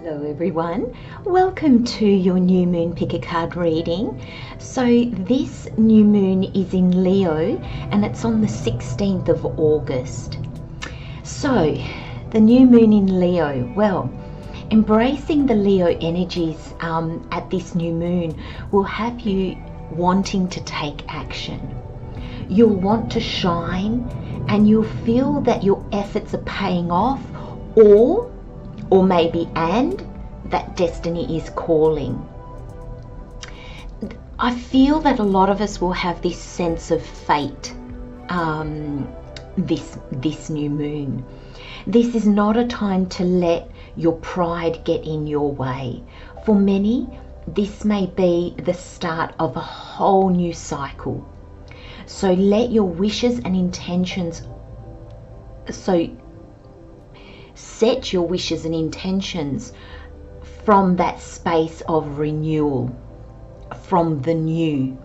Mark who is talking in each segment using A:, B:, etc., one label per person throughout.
A: Hello everyone, welcome to your new moon pick a card reading. So this new moon is in Leo and it's on the 16th of August. So the new moon in Leo, well, embracing the Leo energies at this new moon will have you wanting to take action. You'll want to shine and you'll feel that your efforts are paying off, or maybe that destiny is calling. I feel that a lot of us will have this sense of fate this new moon. This is not a time to let your pride get in your way. For many, this may be the start of a whole new cycle. So let your wishes and intentions, set your wishes and intentions from that space of renewal, from the new.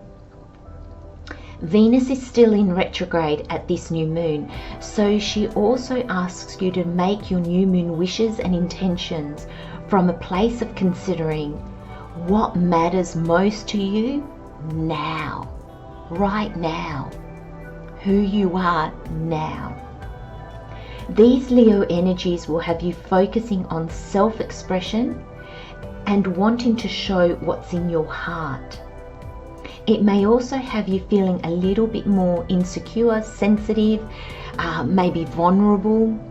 A: Venus is still in retrograde at this new moon, so she also asks you to make your new moon wishes and intentions from a place of considering what matters most to you now, right now, who you are now. These Leo energies will have you focusing on self-expression and wanting to show what's in your heart. It may also have you feeling a little bit more insecure, sensitive, maybe vulnerable.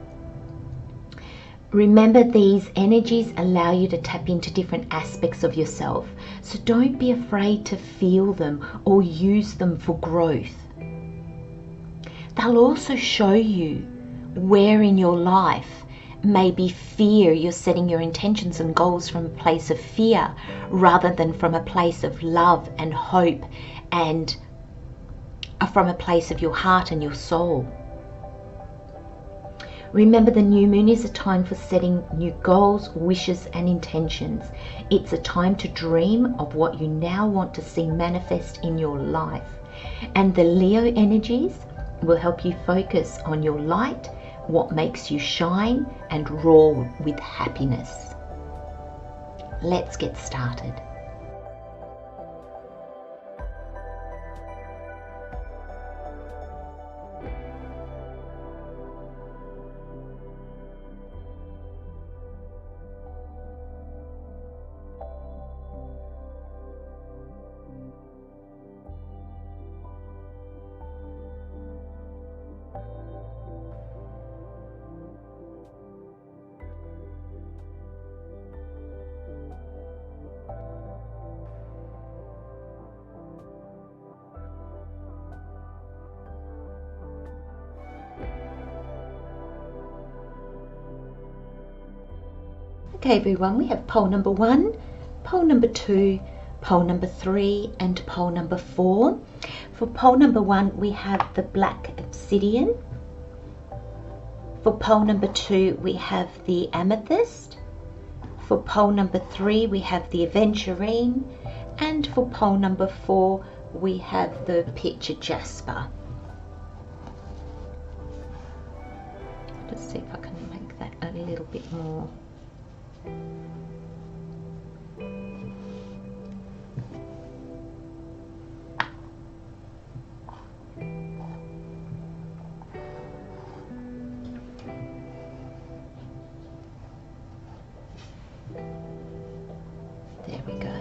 A: Remember, these energies allow you to tap into different aspects of yourself, so don't be afraid to feel them or use them for growth. They'll also show you where in your life maybe fear, you're setting your intentions and goals from a place of fear rather than from a place of love and hope, and from a place of your heart and your soul. Remember, the new moon is a time for setting new goals, wishes and intentions. It's a time to dream of what you now want to see manifest in your life. And the Leo energies will help you focus on your light, what makes you shine and roar with happiness. Let's get started. Okay everyone, we have pole number 1, pole number 2, pole number 3 and pole number 4. For pole number 1 we have the black obsidian. For pole number 2 we have the amethyst. For pole number 3 we have the aventurine, and for pole number 4 we have the picture jasper. Let's see if I can make that a little bit more. There we go.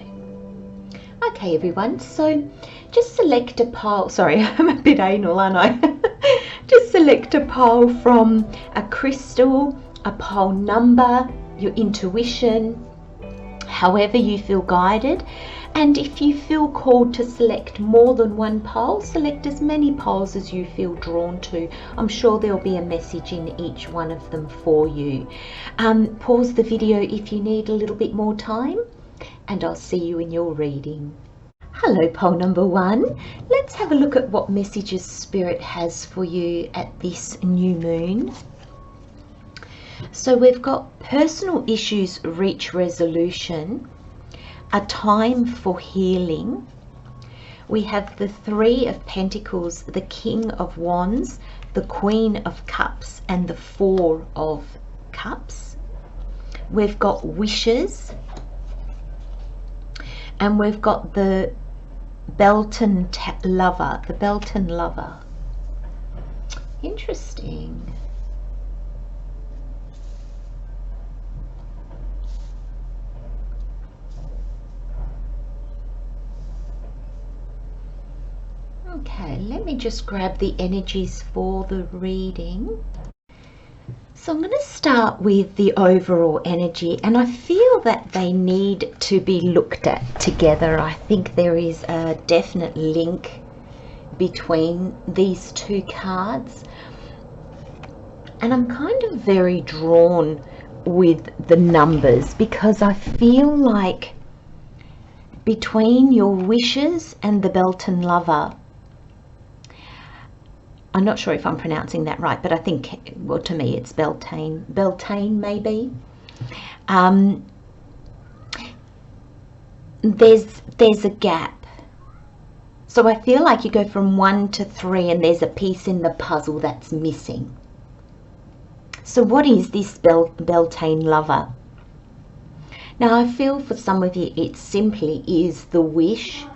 A: Okay everyone, so just select a pile. Sorry, I'm a bit anal, aren't I? Just select a pile from a crystal, a pile number, your intuition, however you feel guided. And if you feel called to select more than one pile, select as many piles as you feel drawn to. I'm sure there'll be a message in each one of them for you. Pause the video if you need a little bit more time, and I'll see you in your reading. Hello pole number 1. Let's have a look at what messages Spirit has for you at this new moon. So we've got personal issues reach resolution, a time for healing. We have the 3 of Pentacles, the King of Wands, the Queen of Cups and the 4 of Cups. we've got wishes, and we've got the Belton lover, the Belton lover. Interesting. Okay, let me just grab the energies for the reading. So I'm going to start with the overall energy, and I feel that they need to be looked at together. I think there is a definite link between these two cards, and I'm kind of very drawn with the numbers because I feel like between your wishes and the Belton lover, I'm not sure if I'm pronouncing that right, but I think, well, to me it's Beltane maybe. There's a gap. So I feel like you go from 1 to 3 and there's a piece in the puzzle that's missing. So what is this Beltane lover? Now I feel for some of you it simply is the wish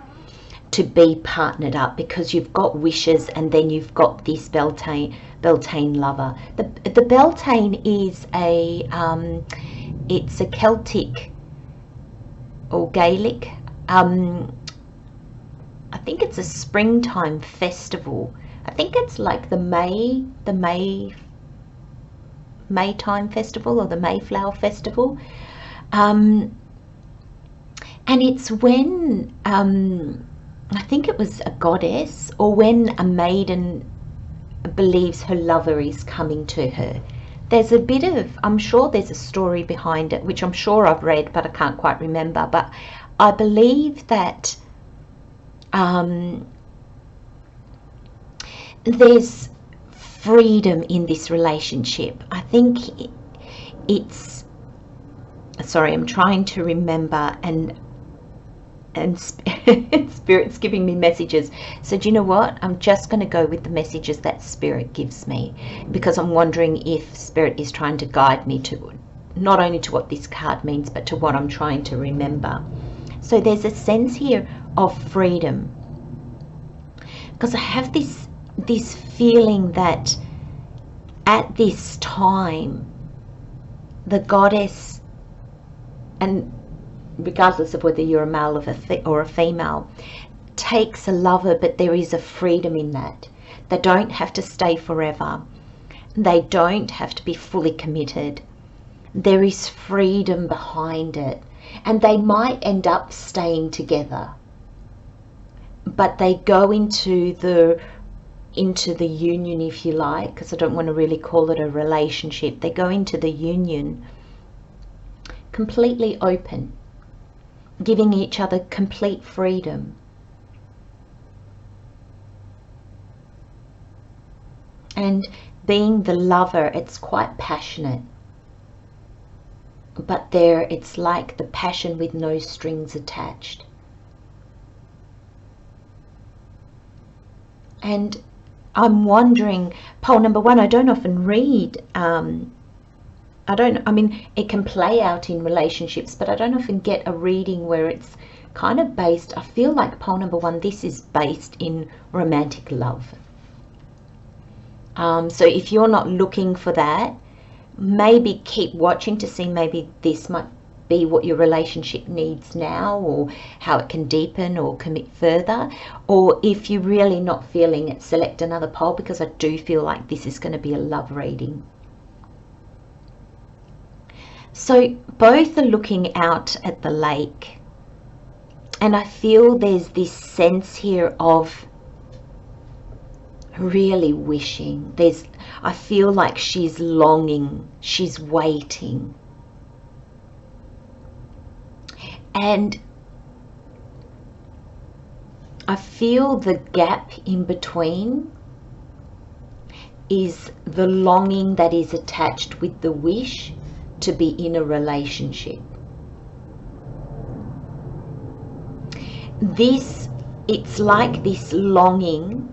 A: to be partnered up, because you've got wishes and then you've got this Beltane lover. The Beltane is it's a Celtic or Gaelic, I think it's a springtime festival. I think it's like the Maytime festival or the Mayflower festival, and it's when I think it was a goddess, or when a maiden believes her lover is coming to her. There's a bit of, I'm sure there's a story behind it, which I'm sure I've read, but I can't quite remember. But I believe that there's freedom in this relationship. I think it's, sorry, I'm trying to remember, and Spirit's giving me messages. So do you know what? I'm just going to go with the messages that Spirit gives me, because I'm wondering if Spirit is trying to guide me to not only to what this card means, but to what I'm trying to remember. So there's a sense here of freedom, because I have this feeling that at this time the goddess, and regardless of whether you're a male or a female, takes a lover, but there is a freedom in that. They don't have to stay forever. They don't have to be fully committed. There is freedom behind it, and they might end up staying together, but they go into the union, if you like, because I don't want to really call it a relationship. They go into the union completely open, giving each other complete freedom. And being the lover, it's quite passionate, but it's like the passion with no strings attached. And I'm wondering, pole number 1, I don't often read, I mean, it can play out in relationships, but I don't often get a reading where it's kind of based, I feel like pole number 1, this is based in romantic love. So if you're not looking for that, maybe keep watching to see, maybe this might be what your relationship needs now, or how it can deepen or commit further. Or if you're really not feeling it, select another pole, because I do feel like this is going to be a love reading. So both are looking out at the lake, and I feel there's this sense here of really wishing. I feel like she's longing, she's waiting. And I feel the gap in between is the longing that is attached with the wish to be in a relationship. It's like this longing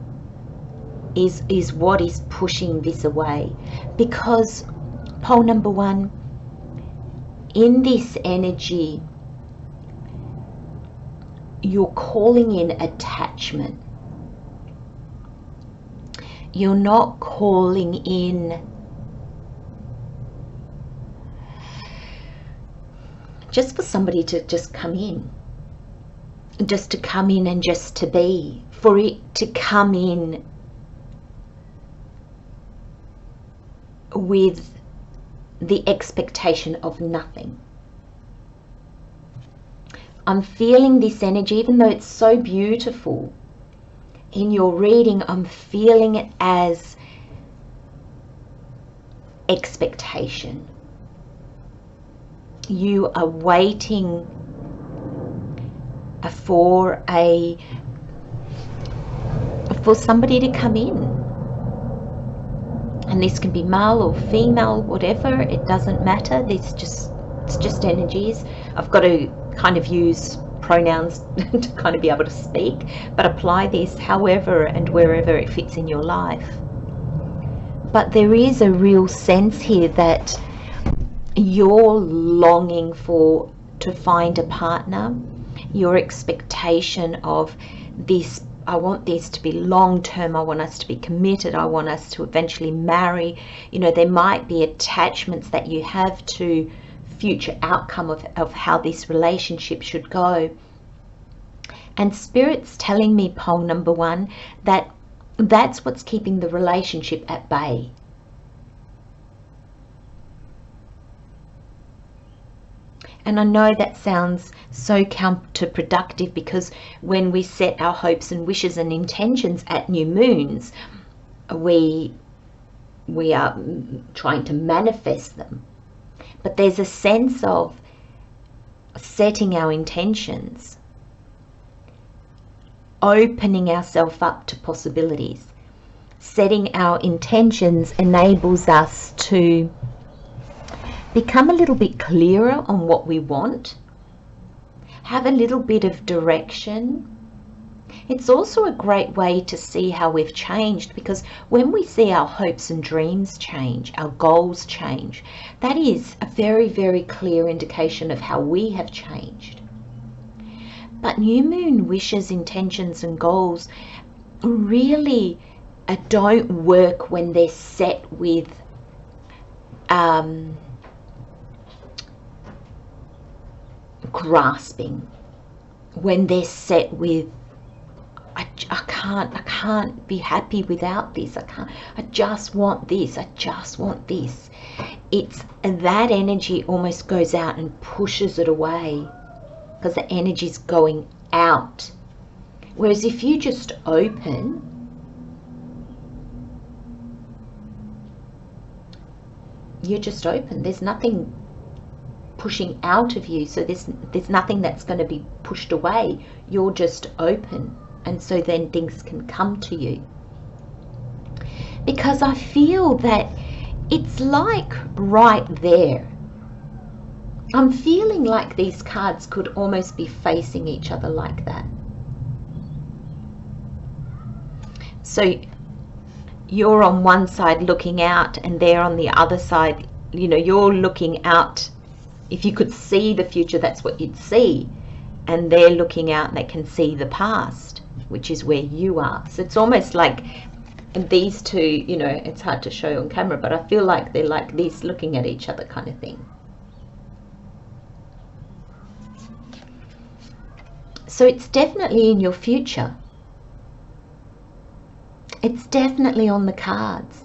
A: is what is pushing this away, because pole number 1, in this energy, you're calling in attachment. You're not calling in just for somebody to just come in. Just to come in and just to be. For it to come in with the expectation of nothing. I'm feeling this energy, even though it's so beautiful in your reading, I'm feeling it as expectation. You are waiting for somebody to come in. And this can be male or female, whatever, it doesn't matter. It's just energies. I've got to kind of use pronouns to kind of be able to speak, but apply this however and wherever it fits in your life. But there is a real sense here that you're longing to find a partner. Your expectation of this, I want this to be long term, I want us to be committed, I want us to eventually marry. You know, there might be attachments that you have to future outcome of how this relationship should go. And Spirit's telling me, pole number 1, that that's what's keeping the relationship at bay. And I know that sounds so counterproductive, because when we set our hopes and wishes and intentions at new moons, we are trying to manifest them. But there's a sense of setting our intentions, opening ourselves up to possibilities. Setting our intentions enables us to become a little bit clearer on what we want, have a little bit of direction. It's also a great way to see how we've changed, because when we see our hopes and dreams change, our goals change, that is a very, very clear indication of how we have changed. But new moon wishes, intentions and goals really don't work when they're set with grasping, when they're set with I can't be happy without this, I just want this, I just want this. It's that energy almost goes out and pushes it away, because the energy's going out. Whereas if you just open, you're just open, there's nothing pushing out of you, so there's nothing that's going to be pushed away. You're just open, and so then things can come to you. Because I feel that it's like right there, I'm feeling like these cards could almost be facing each other like that. So you're on one side looking out, and they're on the other side. You know, you're looking out. If you could see the future, that's what you'd see. And they're looking out and they can see the past, which is where you are. So it's almost like these two, you know, it's hard to show on camera, but I feel like they're like this, looking at each other kind of thing. So it's definitely in your future. It's definitely on the cards.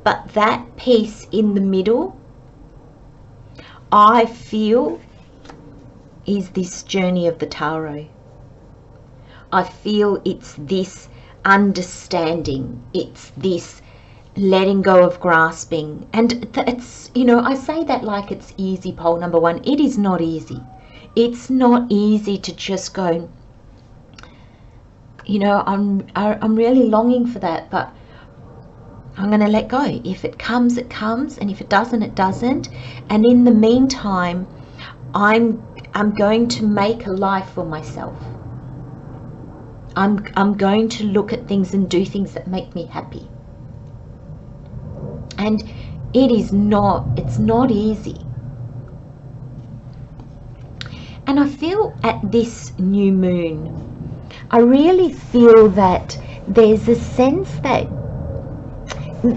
A: But that piece in the middle, I feel, is this journey of the tarot. I feel it's this understanding, it's this letting go of grasping. And it's, you know, I say that like it's easy, pole number 1. It is not easy. It's not easy to just go, you know, I'm really longing for that, but I'm going to let go. If it comes, it comes, and if it doesn't, it doesn't. And in the meantime, I'm going to make a life for myself. I'm going to look at things and do things that make me happy. And it's not easy. And I feel at this new moon, I really feel that there's a sense that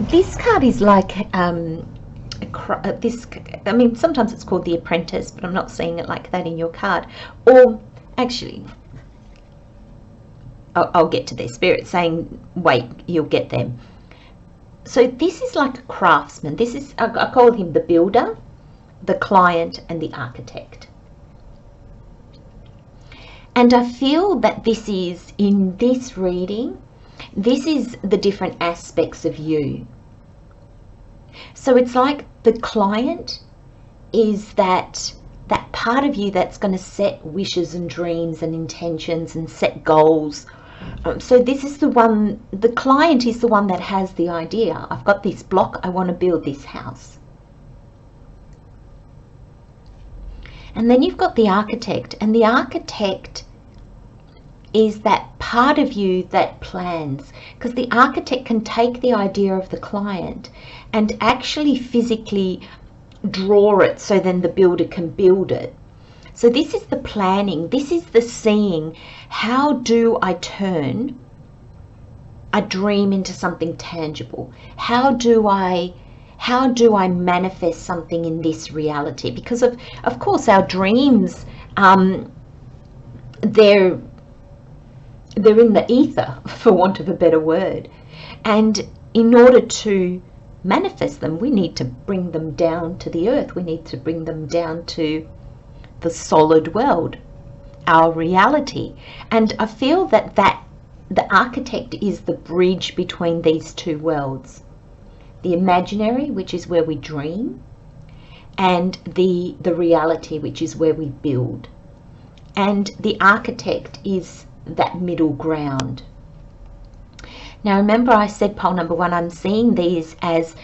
A: this card is like this, I mean, sometimes it's called the Apprentice, but I'm not seeing it like that in your card. Or actually, I'll get to their spirit saying, wait, you'll get them. So this is like a craftsman. This is, I call him the builder, the client, and the architect. And I feel that this is, in this reading, this is the different aspects of you. So it's like the client is that part of you that's going to set wishes and dreams and intentions and set goals. So this is the one, the client is the one that has the idea. I've got this block, I want to build this house. And then you've got the architect, and the architect is that part of you that plans, because the architect can take the idea of the client and actually physically draw it so then the builder can build it. So this is the planning, this is the seeing. How do I turn a dream into something tangible? How do I manifest something in this reality? Because of course our dreams, they're in the ether, for want of a better word. And in order to manifest them, we need to bring them down to the earth. We need to bring them down to the solid world, our reality. And I feel that the architect is the bridge between these two worlds. The imaginary, which is where we dream, and the reality, which is where we build. And the architect is that middle ground. Now remember, I said pole number 1, I'm seeing these as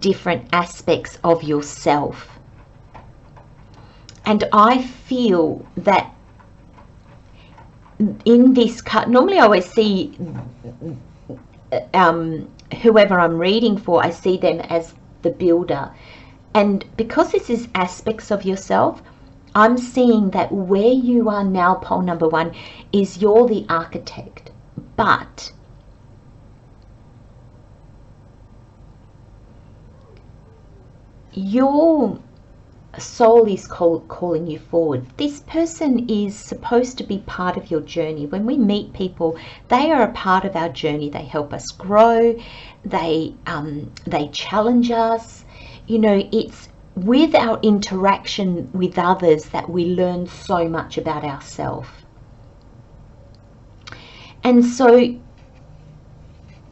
A: different aspects of yourself. And I feel that in this card, normally I always see whoever I'm reading for, I see them as the builder. And because this is aspects of yourself, I'm seeing that where you are now, pole number 1, is you're the architect. But your soul is calling you forward. This person is supposed to be part of your journey. When we meet people, they are a part of our journey. They help us grow. They challenge us. You know, it's with our interaction with others that we learn so much about ourselves. And so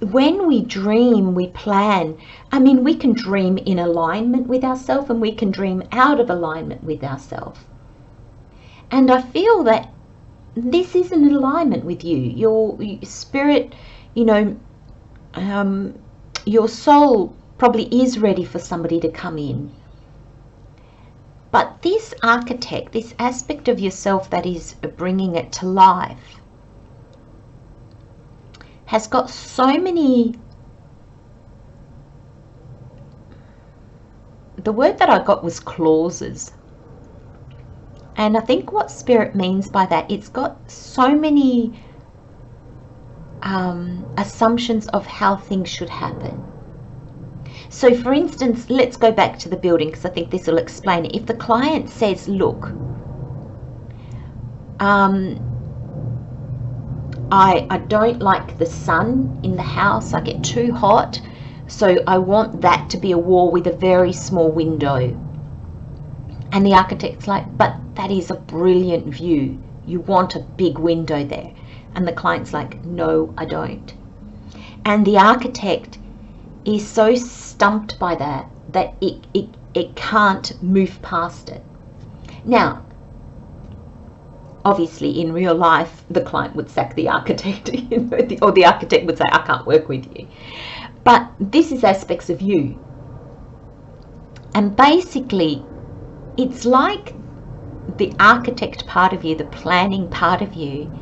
A: when we dream, we plan. I mean, we can dream in alignment with ourselves, and we can dream out of alignment with ourselves. And I feel that this is in alignment with you. Your spirit, you know, your soul probably is ready for somebody to come in. But this architect, this aspect of yourself that is bringing it to life, has got so many, the word that I got was clauses. And I think what spirit means by that, it's got so many assumptions of how things should happen. So for instance, let's go back to the building, because I think this will explain it. If the client says, look, I don't like the sun in the house, I get too hot, so I want that to be a wall with a very small window. And the architect's like, but that is a brilliant view, you want a big window there. And the client's like, no, I don't. And the architect is so stumped by that it can't move past it. Now, obviously, in real life, the client would sack the architect, you know, or the architect would say, I can't work with you. But this is aspects of you. And basically, it's like the architect part of you, the planning part of you,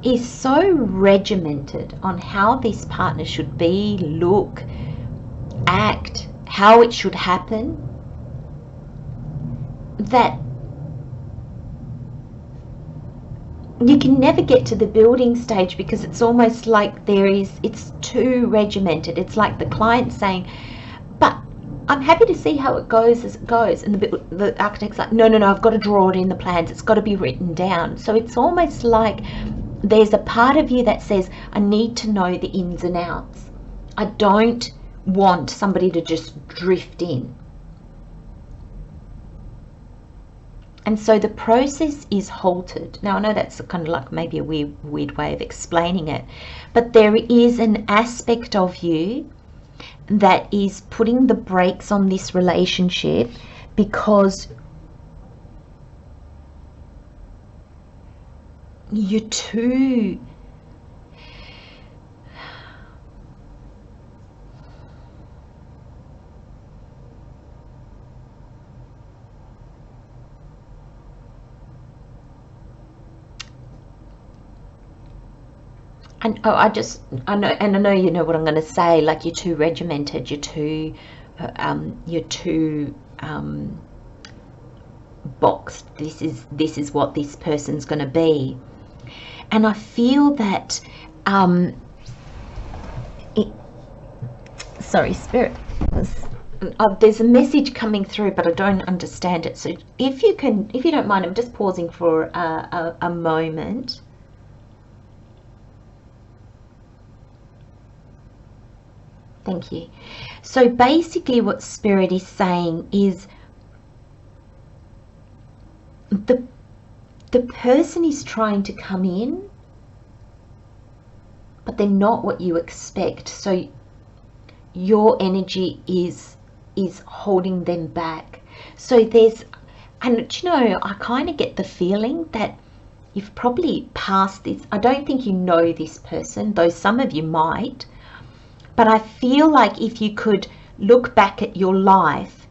A: is so regimented on how this partner should be, look, act, how it should happen, that you can never get to the building stage, because it's almost like it's too regimented. It's like the client saying, but I'm happy to see how it goes as it goes, and the architect's like, no, I've got to draw it in the plans, it's got to be written down. So it's almost like there's a part of you that says, I need to know the ins and outs. I don't want somebody to just drift in. And so the process is halted. Now, I know that's kind of like maybe a weird way of explaining it, but there is an aspect of you that is putting the brakes on this relationship, because you're too... And I know you know what I'm going to say. Like, you're too regimented. You're too boxed. This is what this person's going to be. And I feel that sorry, Spirit. There's a message coming through, but I don't understand it. So if you don't mind, I'm just pausing for a moment. Thank you. So basically what Spirit is saying is the person is trying to come in, but they're not what you expect. So your energy is holding them back. So and you know, I kind of get the feeling that you've probably passed this. I don't think you know this person, though some of you might. But I feel like if you could look back at your life,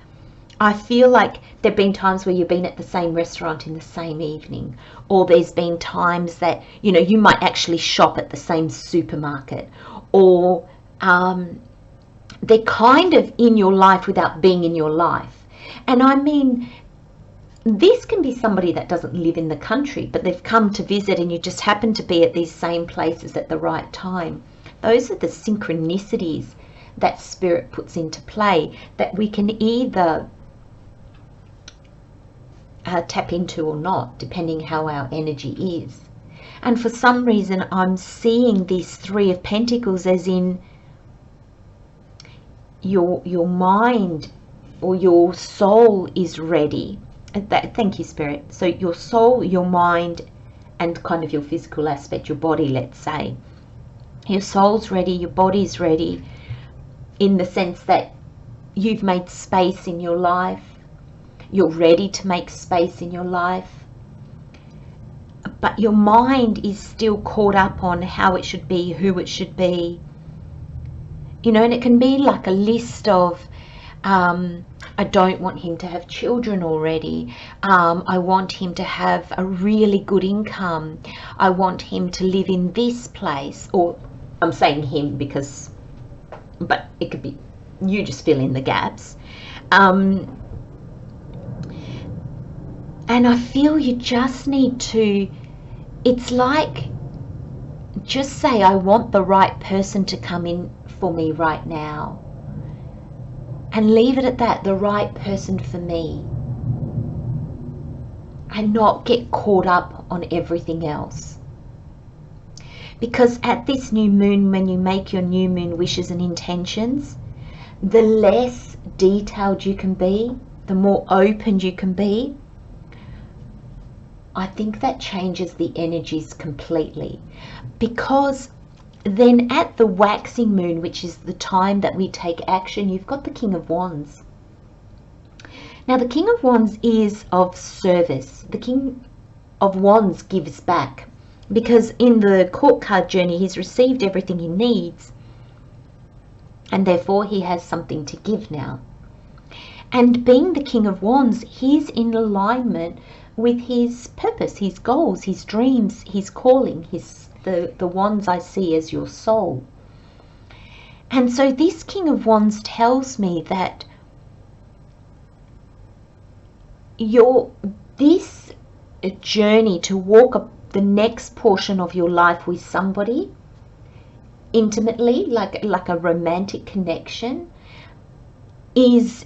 A: I feel like there have been times where you've been at the same restaurant in the same evening, or there's been times that, you know, you might actually shop at the same supermarket, or they're kind of in your life without being in your life. And I mean, this can be somebody that doesn't live in the country, but they've come to visit, and you just happen to be at these same places at the right time. Those are the synchronicities that Spirit puts into play, that we can either tap into or not, depending how our energy is. And for some reason, I'm seeing this Three of Pentacles as in your mind or your soul is ready. Thank you, Spirit. So your soul, your mind, and kind of your physical aspect, your body, let's say. Your soul's ready, your body's ready, in the sense that you've made space in your life. You're ready to make space in your life. But your mind is still caught up on how it should be, who it should be. You know, and it can be like a list of, I don't want him to have children already. I want him to have a really good income. I want him to live in this place. Or I'm saying him because, but it could be, you just fill in the gaps. And I feel you just need to, it's like, just say, I want the right person to come in for me right now. And leave it at that, the right person for me. And not get caught up on everything else. Because at this new moon, when you make your new moon wishes and intentions, the less detailed you can be, the more open you can be, I think that changes the energies completely. Because then at the waxing moon, which is the time that we take action, you've got the King of Wands. Now the King of Wands is of service. The King of Wands gives back, because in the court card journey he's received everything he needs, and therefore he has something to give now. And being the King of Wands, he's in alignment with his purpose, his goals, his dreams, his calling, the wands I see as your soul. And so this King of Wands tells me that this journey to walk the next portion of your life with somebody intimately, like a romantic connection, is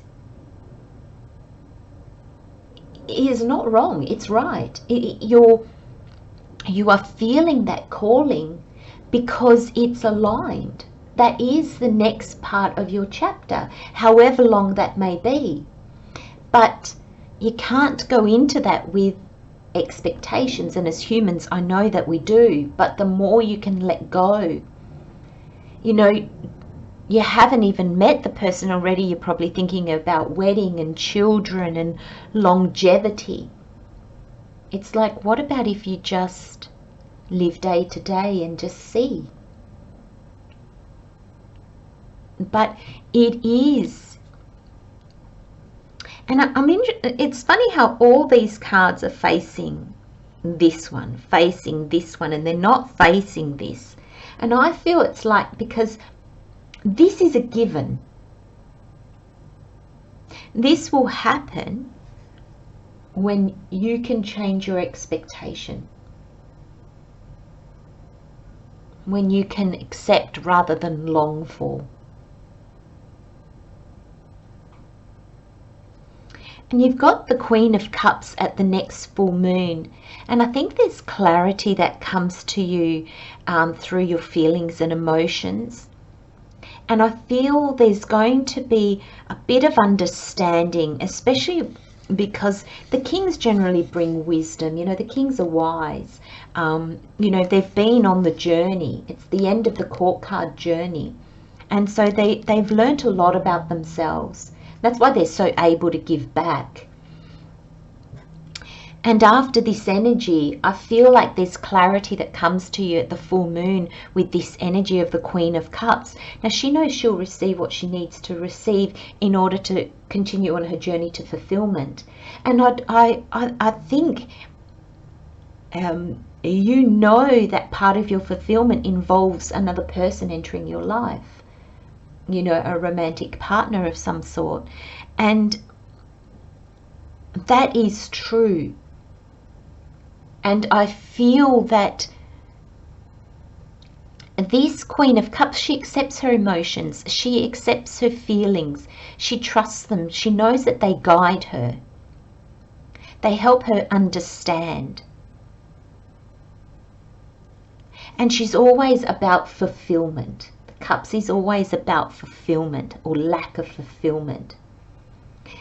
A: not wrong. It's right. You are feeling that calling because it's aligned. That is the next part of your chapter, however long that may be. But you can't go into that with expectations, and as humans I know that we do, but the more you can let go, you know, you haven't even met the person already, you're probably thinking about wedding and children and longevity. It's like, what about if you just live day to day and just see? But it is, and it's funny how all these cards are facing this one, and they're not facing this. And I feel it's like, because this is a given. This will happen when you can change your expectation. When you can accept rather than long for. And you've got the Queen of Cups at the next full moon. And I think there's clarity that comes to you through your feelings and emotions. And I feel there's going to be a bit of understanding, especially because the kings generally bring wisdom. You know, the kings are wise. You know, they've been on the journey. It's the end of the court card journey. And so they've learnt a lot about themselves. That's why they're so able to give back. And after this energy, I feel like there's clarity that comes to you at the full moon with this energy of the Queen of Cups. Now, she knows she'll receive what she needs to receive in order to continue on her journey to fulfillment. And I think you know that part of your fulfillment involves another person entering your life. You know, a romantic partner of some sort. And that is true. And I feel that this Queen of Cups, she accepts her emotions, she accepts her feelings, she trusts them, she knows that they guide her, they help her understand. And she's always about fulfillment. The Cups is always about fulfillment or lack of fulfillment.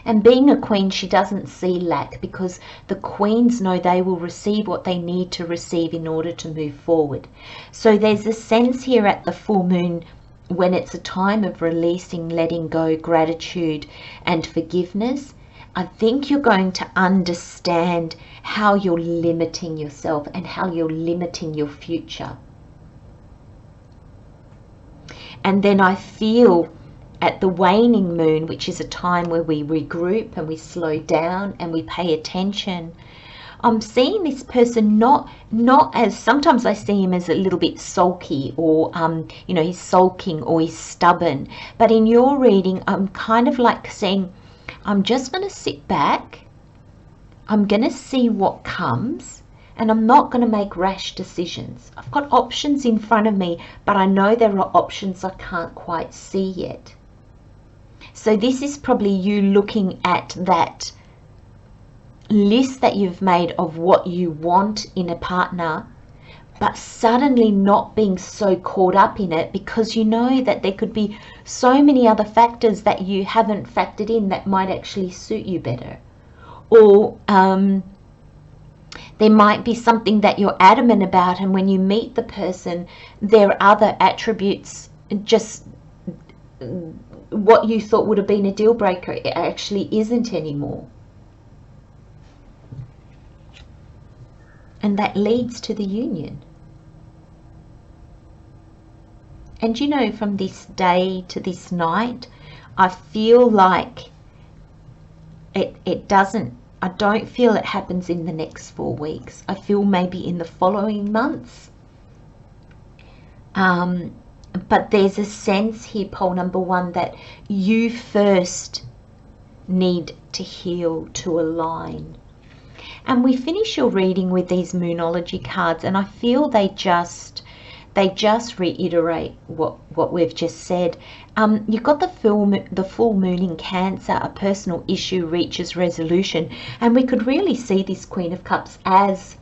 A: And being a queen, she doesn't see lack, because the queens know they will receive what they need to receive in order to move forward. So there's a sense here at the full moon, when it's a time of releasing, letting go, gratitude and forgiveness, I think you're going to understand how you're limiting yourself and how you're limiting your future. And then I feel at the waning moon, which is a time where we regroup and we slow down and we pay attention, I'm seeing this person not as, sometimes I see him as a little bit sulky, or you know, he's sulking or he's stubborn. But in your reading, I'm kind of like saying, I'm just going to sit back, I'm going to see what comes, and I'm not going to make rash decisions. I've got options in front of me, but I know there are options I can't quite see yet. So this is probably you looking at that list that you've made of what you want in a partner, but suddenly not being so caught up in it, because you know that there could be so many other factors that you haven't factored in that might actually suit you better. Or there might be something that you're adamant about, and when you meet the person, there are other attributes, just what you thought would have been a deal breaker, it actually isn't anymore. And that leads to the union. And you know, from this day to this night, I feel like it doesn't, I don't feel it happens in the next 4 weeks. I feel maybe in the following months. But there's a sense here, pole number one, that you first need to heal, to align. And we finish your reading with these Moonology cards, and I feel they just reiterate what we've just said. You've got the full moon in Cancer. A personal issue reaches resolution, and we could really see this Queen of Cups as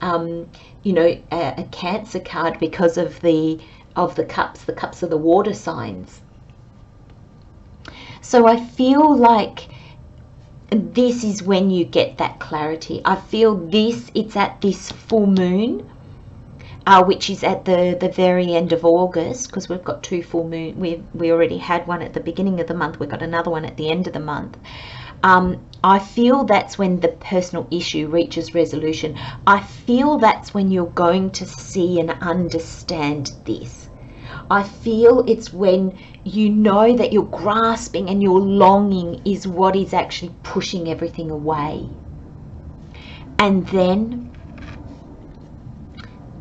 A: you know, a Cancer card because of the cups. The cups are the water signs. So I feel like this is when you get that clarity. I feel it's at this full moon, which is at the very end of August, because we've got 2 full moon. We already had one at the beginning of the month. We've got another one at the end of the month. I feel that's when the personal issue reaches resolution. I feel that's when you're going to see and understand this. I feel it's when you know that your grasping and your longing is what is actually pushing everything away. And then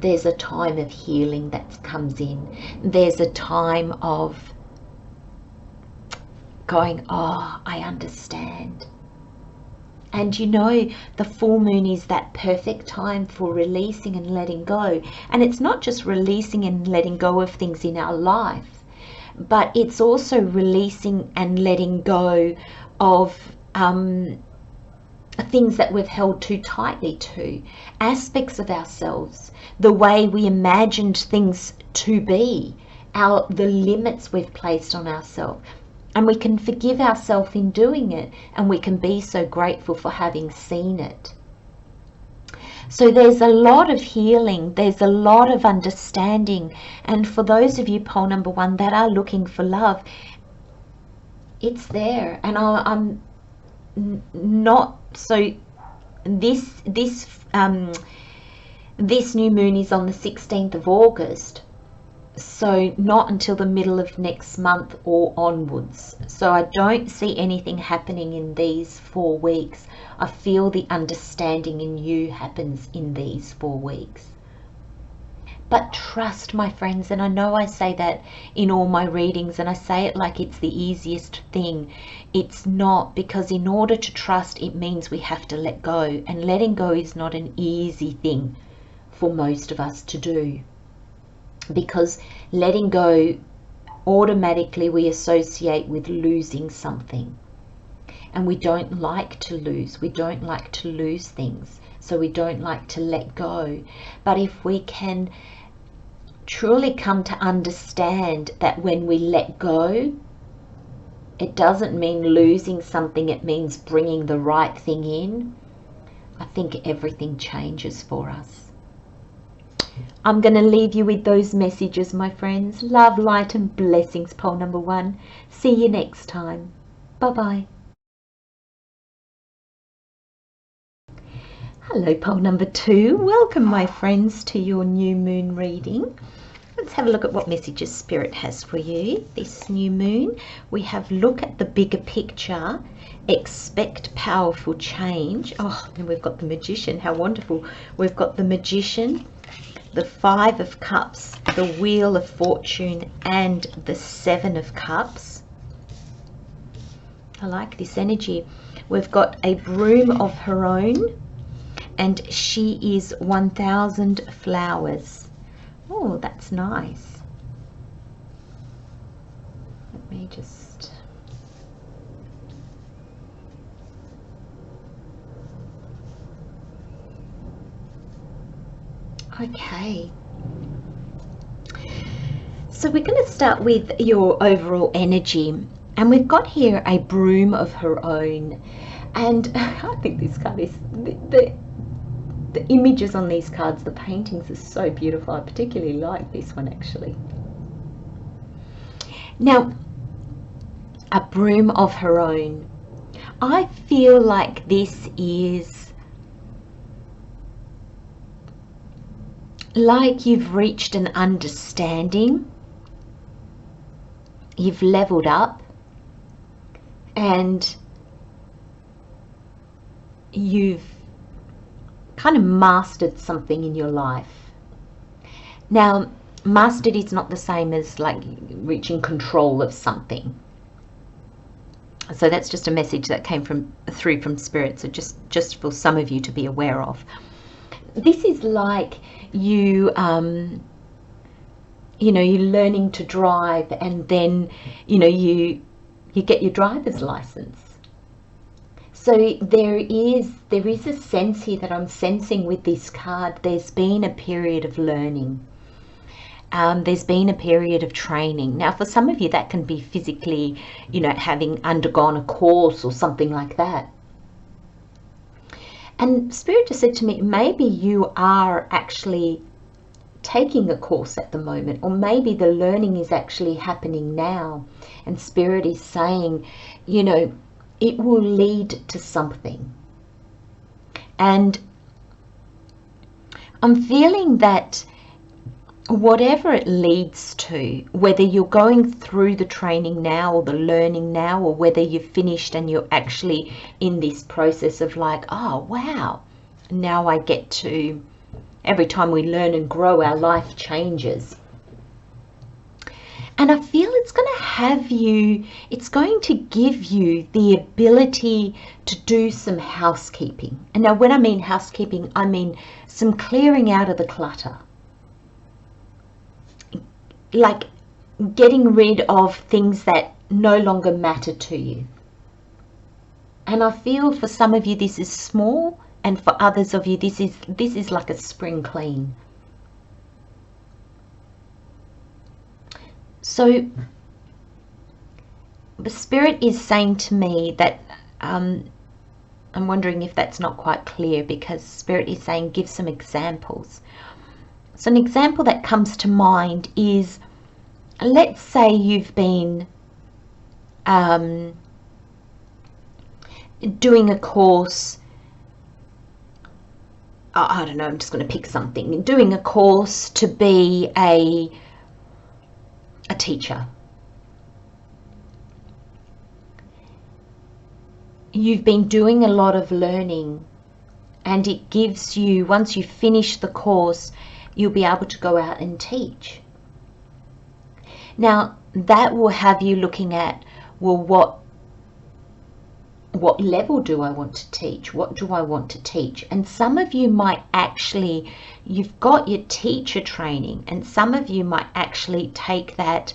A: there's a time of healing that comes in. There's a time of going, oh, I understand. And you know, the full moon is that perfect time for releasing and letting go. And it's not just releasing and letting go of things in our life, but it's also releasing and letting go of things that we've held too tightly to, aspects of ourselves, the way we imagined things to be, the limits we've placed on ourselves. And we can forgive ourselves in doing it, and we can be so grateful for having seen it. So there's a lot of healing, there's a lot of understanding. And for those of you, pole number 1, that are looking for love, it's there. And I'm not so this new moon is on the 16th of August. So not until the middle of next month or onwards. So I don't see anything happening in these 4 weeks. I feel the understanding in you happens in these 4 weeks. But trust, my friends, and I know I say that in all my readings, and I say it like it's the easiest thing. It's not, because in order to trust, it means we have to let go. And letting go is not an easy thing for most of us to do. Because letting go, automatically we associate with losing something, and we don't like to lose. We don't like to lose things, so we don't like to let go. But if we can truly come to understand that when we let go, it doesn't mean losing something, it means bringing the right thing in, I think everything changes for us. I'm going to leave you with those messages, my friends. Love, light and blessings, pole number 1. See you next time. Bye-bye. Hello, pole number 2. Welcome, my friends, to your new moon reading. Let's have a look at what messages Spirit has for you this new moon. We have look at the bigger picture, expect powerful change. Oh, and we've got the Magician. How wonderful. We've got the Magician, the 5 of Cups, the Wheel of Fortune, and the 7 of Cups. I like this energy. We've got a broom of her own, and she is 1,000 flowers. Oh, that's nice. Let me just... Okay. So we're going to start with your overall energy. And we've got here a broom of her own. And I think this card is... The images on these cards, the paintings are so beautiful. I particularly like this one, actually. Now, a broom of her own. I feel like this is like you've reached an understanding. You've leveled up. And you've kind of mastered something in your life. Now, mastered is not the same as like reaching control of something. So that's just a message that came through from Spirit. So just for some of you to be aware of. This is like you, you're learning to drive, and then, you get your driver's license. So there is a sense here that I'm sensing with this card. There's been a period of learning. There's been a period of training. Now, for some of you, that can be physically, having undergone a course or something like that. And Spirit just said to me, maybe you are actually taking a course at the moment, or maybe the learning is actually happening now. And Spirit is saying, it will lead to something. And I'm feeling that whatever it leads to, whether you're going through the training now or the learning now, or whether you've finished and you're actually in this process of like, oh wow, now I get to, every time we learn and grow, our life changes. And I feel it's going to have you, it's going to give you the ability to do some housekeeping. And now when I mean housekeeping, I mean some clearing out of the clutter. Like getting rid of things that no longer matter to you. And I feel for some of you this is small, and for others of you this is like a spring clean. So the Spirit is saying to me that I'm wondering if that's not quite clear, because Spirit is saying give some examples. So an example that comes to mind is, let's say you've been doing a course, I don't know, I'm just going to pick something, doing a course to be a teacher. You've been doing a lot of learning, and it gives you, once you finish the course, you'll be able to go out and teach. Now that will have you looking at, well, what level do I want to teach? What do I want to teach? And some of you might actually, you've got your teacher training, and some of you might actually take that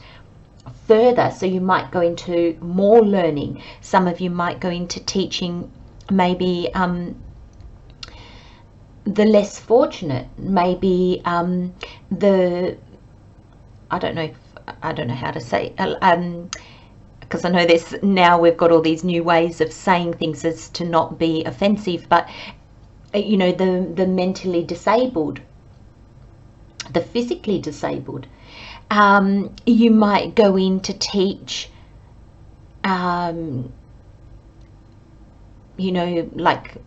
A: further. So you might go into more learning. Some of you might go into teaching maybe the less fortunate, maybe the, I don't know how to say, because I know this now, we've got all these new ways of saying things as to not be offensive, but the mentally disabled, the physically disabled. You might go in to teach like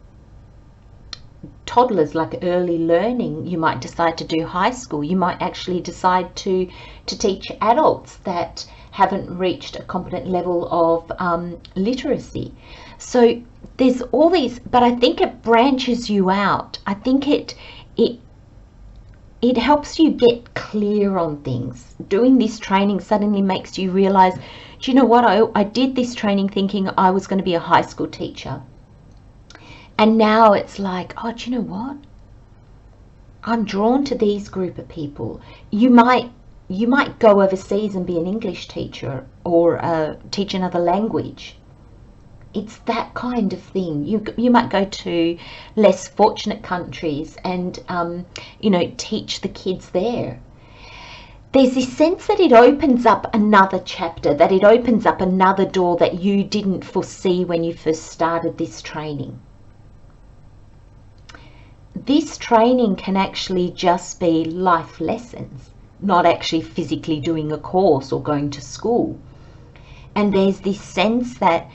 A: toddlers, like early learning. You might decide to do high school. You might actually decide to teach adults that haven't reached a competent level of literacy. So there's all these, but I think it branches you out. I think it helps you get clear on things. Doing this training suddenly makes you realize, do you know what, I did this training thinking I was going to be a high school teacher. And now it's like, oh, do you know what? I'm drawn to these group of people. You might go overseas and be an English teacher, or teach another language. It's that kind of thing. You might go to less fortunate countries and teach the kids there. There's this sense that it opens up another chapter, that it opens up another door that you didn't foresee when you first started this training. This training can actually just be life lessons, not actually physically doing a course or going to school. And there's this sense that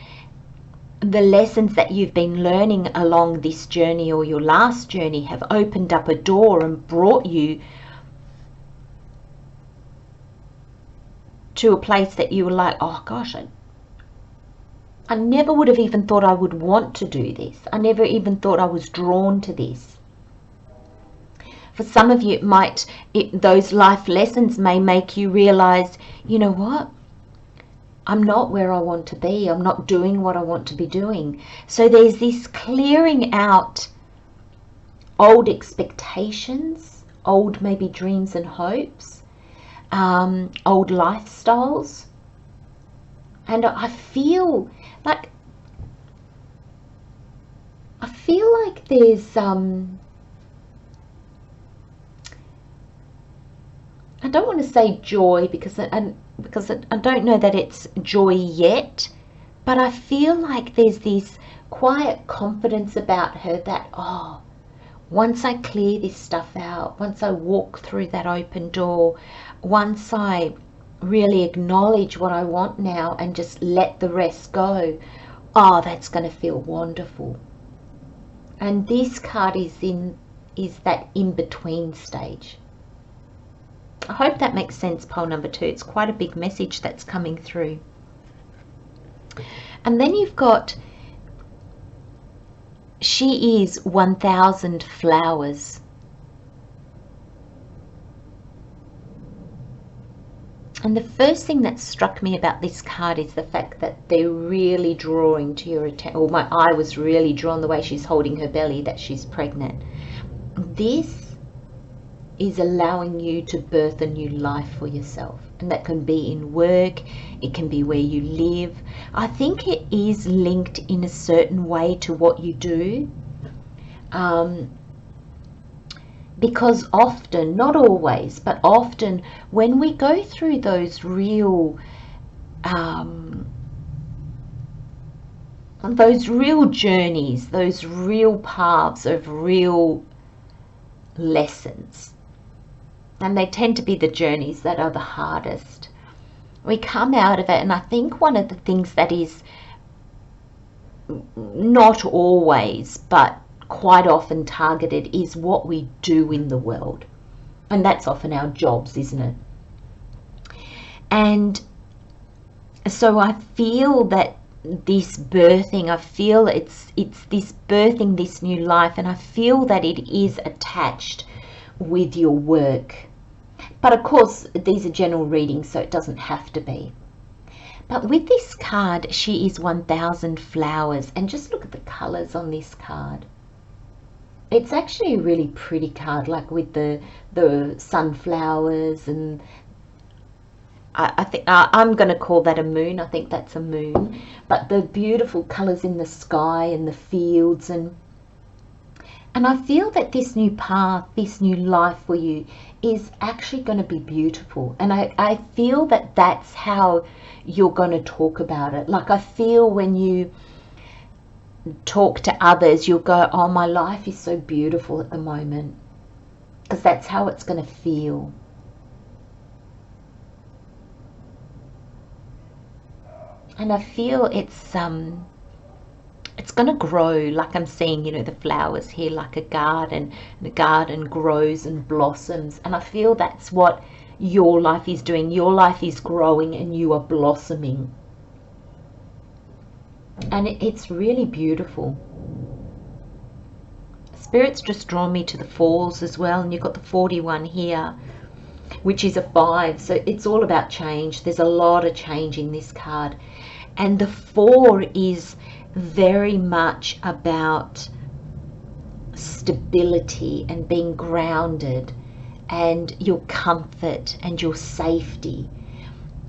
A: the lessons that you've been learning along this journey, or your last journey, have opened up a door and brought you to a place that you were like, oh gosh, I never would have even thought I would want to do this. I never even thought I was drawn to this. For some of you, those life lessons may make you realize, you know what? I'm not where I want to be. I'm not doing what I want to be doing. So there's this clearing out old expectations, old maybe dreams and hopes, old lifestyles. And I feel like there's I don't want to say joy because I don't know that it's joy yet, but I feel like there's this quiet confidence about her that, oh, once I clear this stuff out, once I walk through that open door, once I really acknowledge what I want now and just let the rest go, oh, that's going to feel wonderful. And this card is that in-between stage. I hope that makes sense, pole number 2. It's quite a big message that's coming through. And then you've got, she is 1,000 flowers. And the first thing that struck me about this card is the fact that they're really drawing to your attention, or my eye was really drawn the way she's holding her belly, that she's pregnant. This is allowing you to birth a new life for yourself, and that can be in work, it can be where you live. I think it is linked in a certain way to what you do, because often, not always, but often when we go through those real journeys, those real paths of real lessons, and they tend to be the journeys that are the hardest, we come out of it. And I think one of the things that is not always but quite often targeted is what we do in the world, and that's often our jobs, isn't it? And so I feel that this birthing, I feel it's this birthing this new life, and I feel that it is attached with your work. But of course, these are general readings, so it doesn't have to be. But with this card, she is 1,000 flowers, and just look at the colors on this card. It's actually a really pretty card, like with the sunflowers, and I think I'm going to call that a moon. I think that's a moon. But the beautiful colors in the sky and the fields, and I feel that this new path, this new life for you is actually going to be beautiful. And I feel that that's how you're going to talk about it. Like, I feel when you talk to others, you'll go, oh, my life is so beautiful at the moment, because that's how it's going to feel. And I feel it's going to grow, like I'm seeing, you know, the flowers here, like a garden, and the garden grows and blossoms. And I feel that's what your life is doing. Your life is growing and you are blossoming. And it's really beautiful. Spirit's just drawn me to the 4s as well, and you've got the 41 here, which is a 5. So it's all about change. There's a lot of change in this card. And the 4 is very much about stability and being grounded and your comfort and your safety.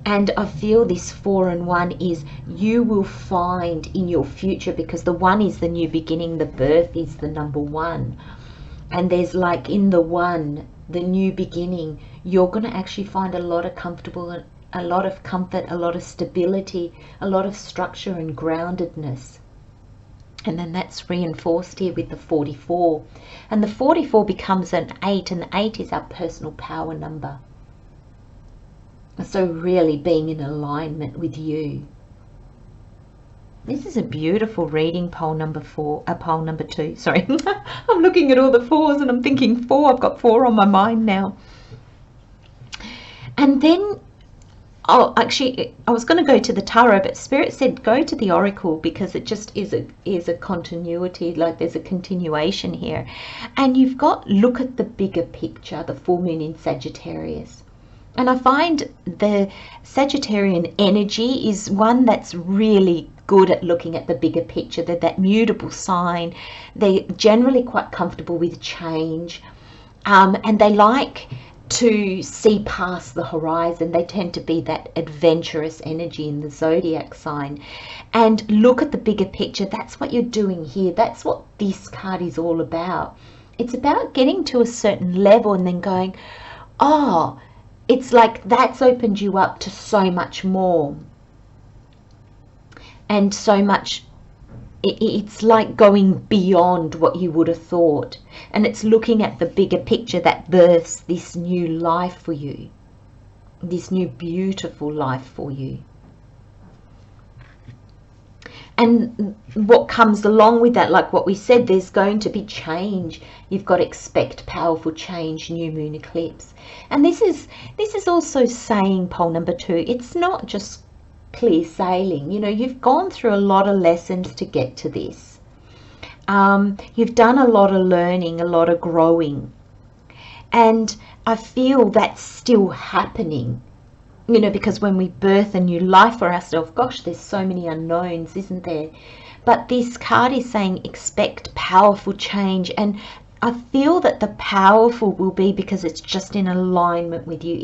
A: And I feel this 4 and 1 is you will find in your future, because the 1 is the new beginning, the birth is the number 1. And there's like in the 1, the new beginning, you're going to actually find a lot of comfort, a lot of stability, a lot of structure and groundedness. And then that's reinforced here with the 44. And the 44 becomes an 8, and the 8 is our personal power number. So really being in alignment with you. This is a beautiful reading, pole number 2. Sorry, I'm looking at all the 4s and I'm thinking 4. I've got 4 on my mind now. And then, oh, actually, I was going to go to the tarot, but Spirit said go to the oracle, because it just is a continuity, like there's a continuation here. And you've got, look at the bigger picture, the full moon in Sagittarius. And I find the Sagittarian energy is one that's really good at looking at the bigger picture. They're that mutable sign. They're generally quite comfortable with change, and they like to see past the horizon. They tend to be that adventurous energy in the zodiac sign and look at the bigger picture. That's what you're doing here. That's what this card is all about. It's about getting to a certain level and then going, oh, it's like that's opened you up to so much more, and so much. It's like going beyond what you would have thought, and it's looking at the bigger picture that births this new life for you, this new beautiful life for you. And what comes along with that, like what we said, there's going to be change. You've got to expect powerful change, new moon eclipse. And this is also saying, pole number 2, it's not just clear sailing. You know, you've gone through a lot of lessons to get to this. You've done a lot of learning, a lot of growing, and I feel that's still happening, you know, because when we birth a new life for ourselves, gosh, there's so many unknowns, isn't there? But this card is saying expect powerful change, and I feel that the powerful will be because it's just in alignment with you.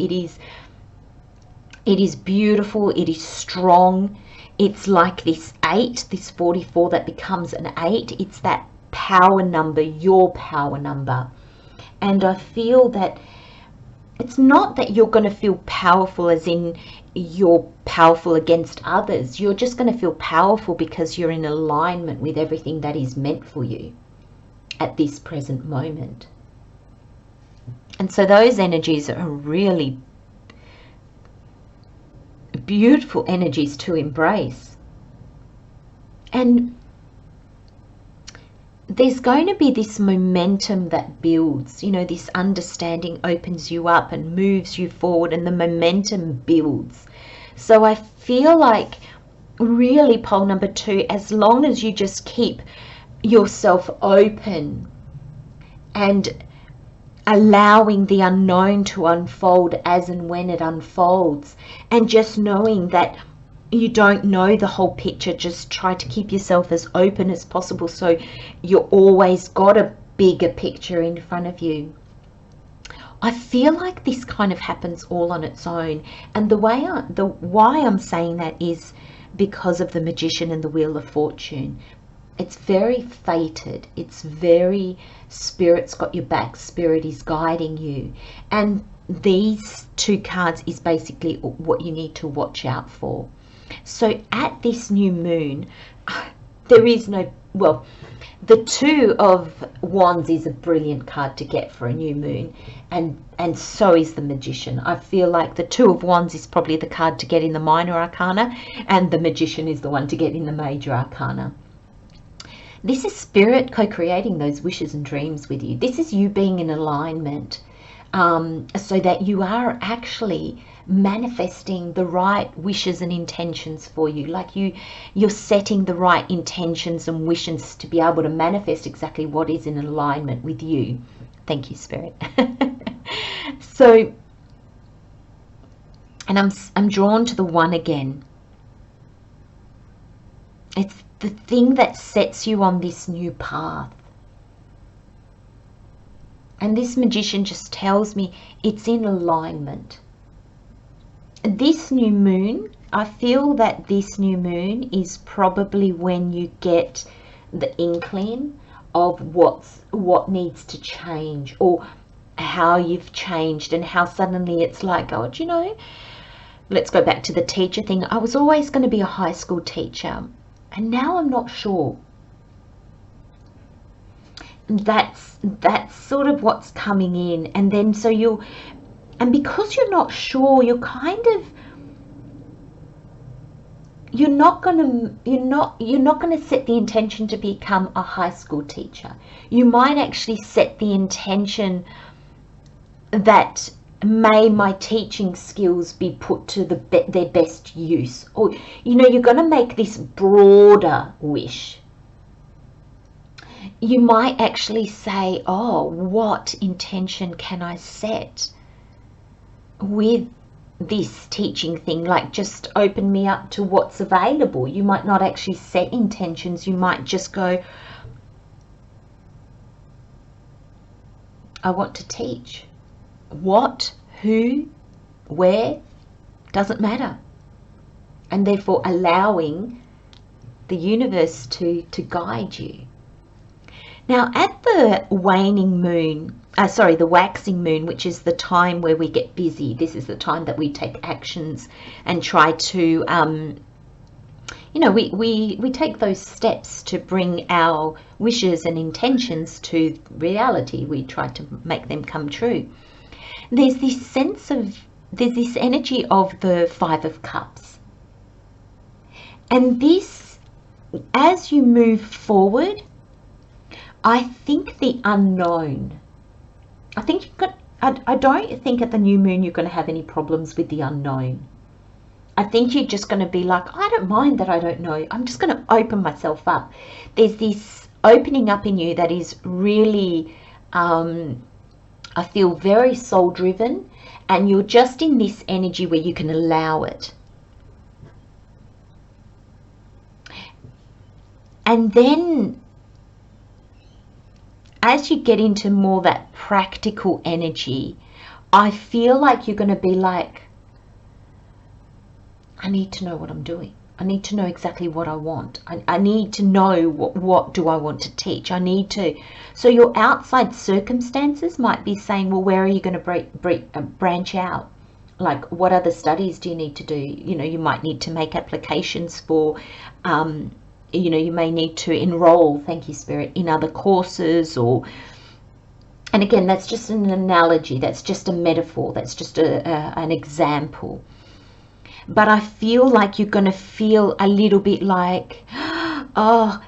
A: It is beautiful, it is strong. It's like this 8, this 44 that becomes an 8. It's that power number, your power number. And I feel that it's not that you're going to feel powerful as in you're powerful against others. You're just going to feel powerful because you're in alignment with everything that is meant for you at this present moment. And so those energies are really beautiful energies to embrace. And there's going to be this momentum that builds, you know, this understanding opens you up and moves you forward, and the momentum builds. So I feel like really, pole number 2, as long as you just keep yourself open and allowing the unknown to unfold as and when it unfolds, and just knowing that you don't know the whole picture, just try to keep yourself as open as possible so you're always got a bigger picture in front of you. I feel like this kind of happens all on its own, and why I'm saying that is because of the Magician and the Wheel of Fortune. It's very fated. It's very, Spirit's got your back. Spirit is guiding you. And these 2 cards is basically what you need to watch out for. So at this new moon, there is no, well, the 2 of Wands is a brilliant card to get for a new moon, and so is the Magician. I feel like the 2 of Wands is probably the card to get in the minor arcana, and the Magician is the one to get in the major arcana. This is Spirit co-creating those wishes and dreams with you. This is you being in alignment, so that you are actually manifesting the right wishes and intentions for you. Like you're setting the right intentions and wishes to be able to manifest exactly what is in alignment with you. Thank you, Spirit. So, and I'm drawn to the 1 again. It's the thing that sets you on this new path. And this Magician just tells me it's in alignment. This new moon, I feel that this new moon is probably when you get the inkling of what needs to change, or how you've changed, and how suddenly it's like, oh, do you know, let's go back to the teacher thing. I was always going to be a high school teacher, and now I'm not sure. That's sort of what's coming in. And then so and because you're not sure, you're kind of, you're not going to set the intention to become a high school teacher. You might actually set the intention that may my teaching skills be put to their best use, or you know, you're going to make this broader wish. You might actually say, oh, what intention can I set with this teaching thing, like just open me up to what's available. You might not actually set intentions. You might just go, I want to teach. What, who, where, doesn't matter. And therefore allowing the universe to guide you. Now at the waning moon, the waxing moon, which is the time where we get busy, this is the time that we take actions and try to, we take those steps to bring our wishes and intentions to reality. We try to make them come true. There's this energy of the Five of Cups. And this, as you move forward, I think the unknown, I don't think at the new moon you're going to have any problems with the unknown. I think you're just going to be like, I don't mind that I don't know. I'm just going to open myself up. There's this opening up in you that is really, I feel very soul driven, and you're just in this energy where you can allow it. And then as you get into more that practical energy, I feel like you're going to be like, I need to know what I'm doing. I need to know exactly what I want. I need to know what do I want to teach. I need to. So your outside circumstances might be saying, well, where are you going to branch out? Like, what other studies do you need to do? You might need to make applications for, you may need to enroll, thank you, Spirit, in other courses, and again, that's just an analogy, that's just a metaphor, that's just an example. But I feel like you're going to feel a little bit like, oh,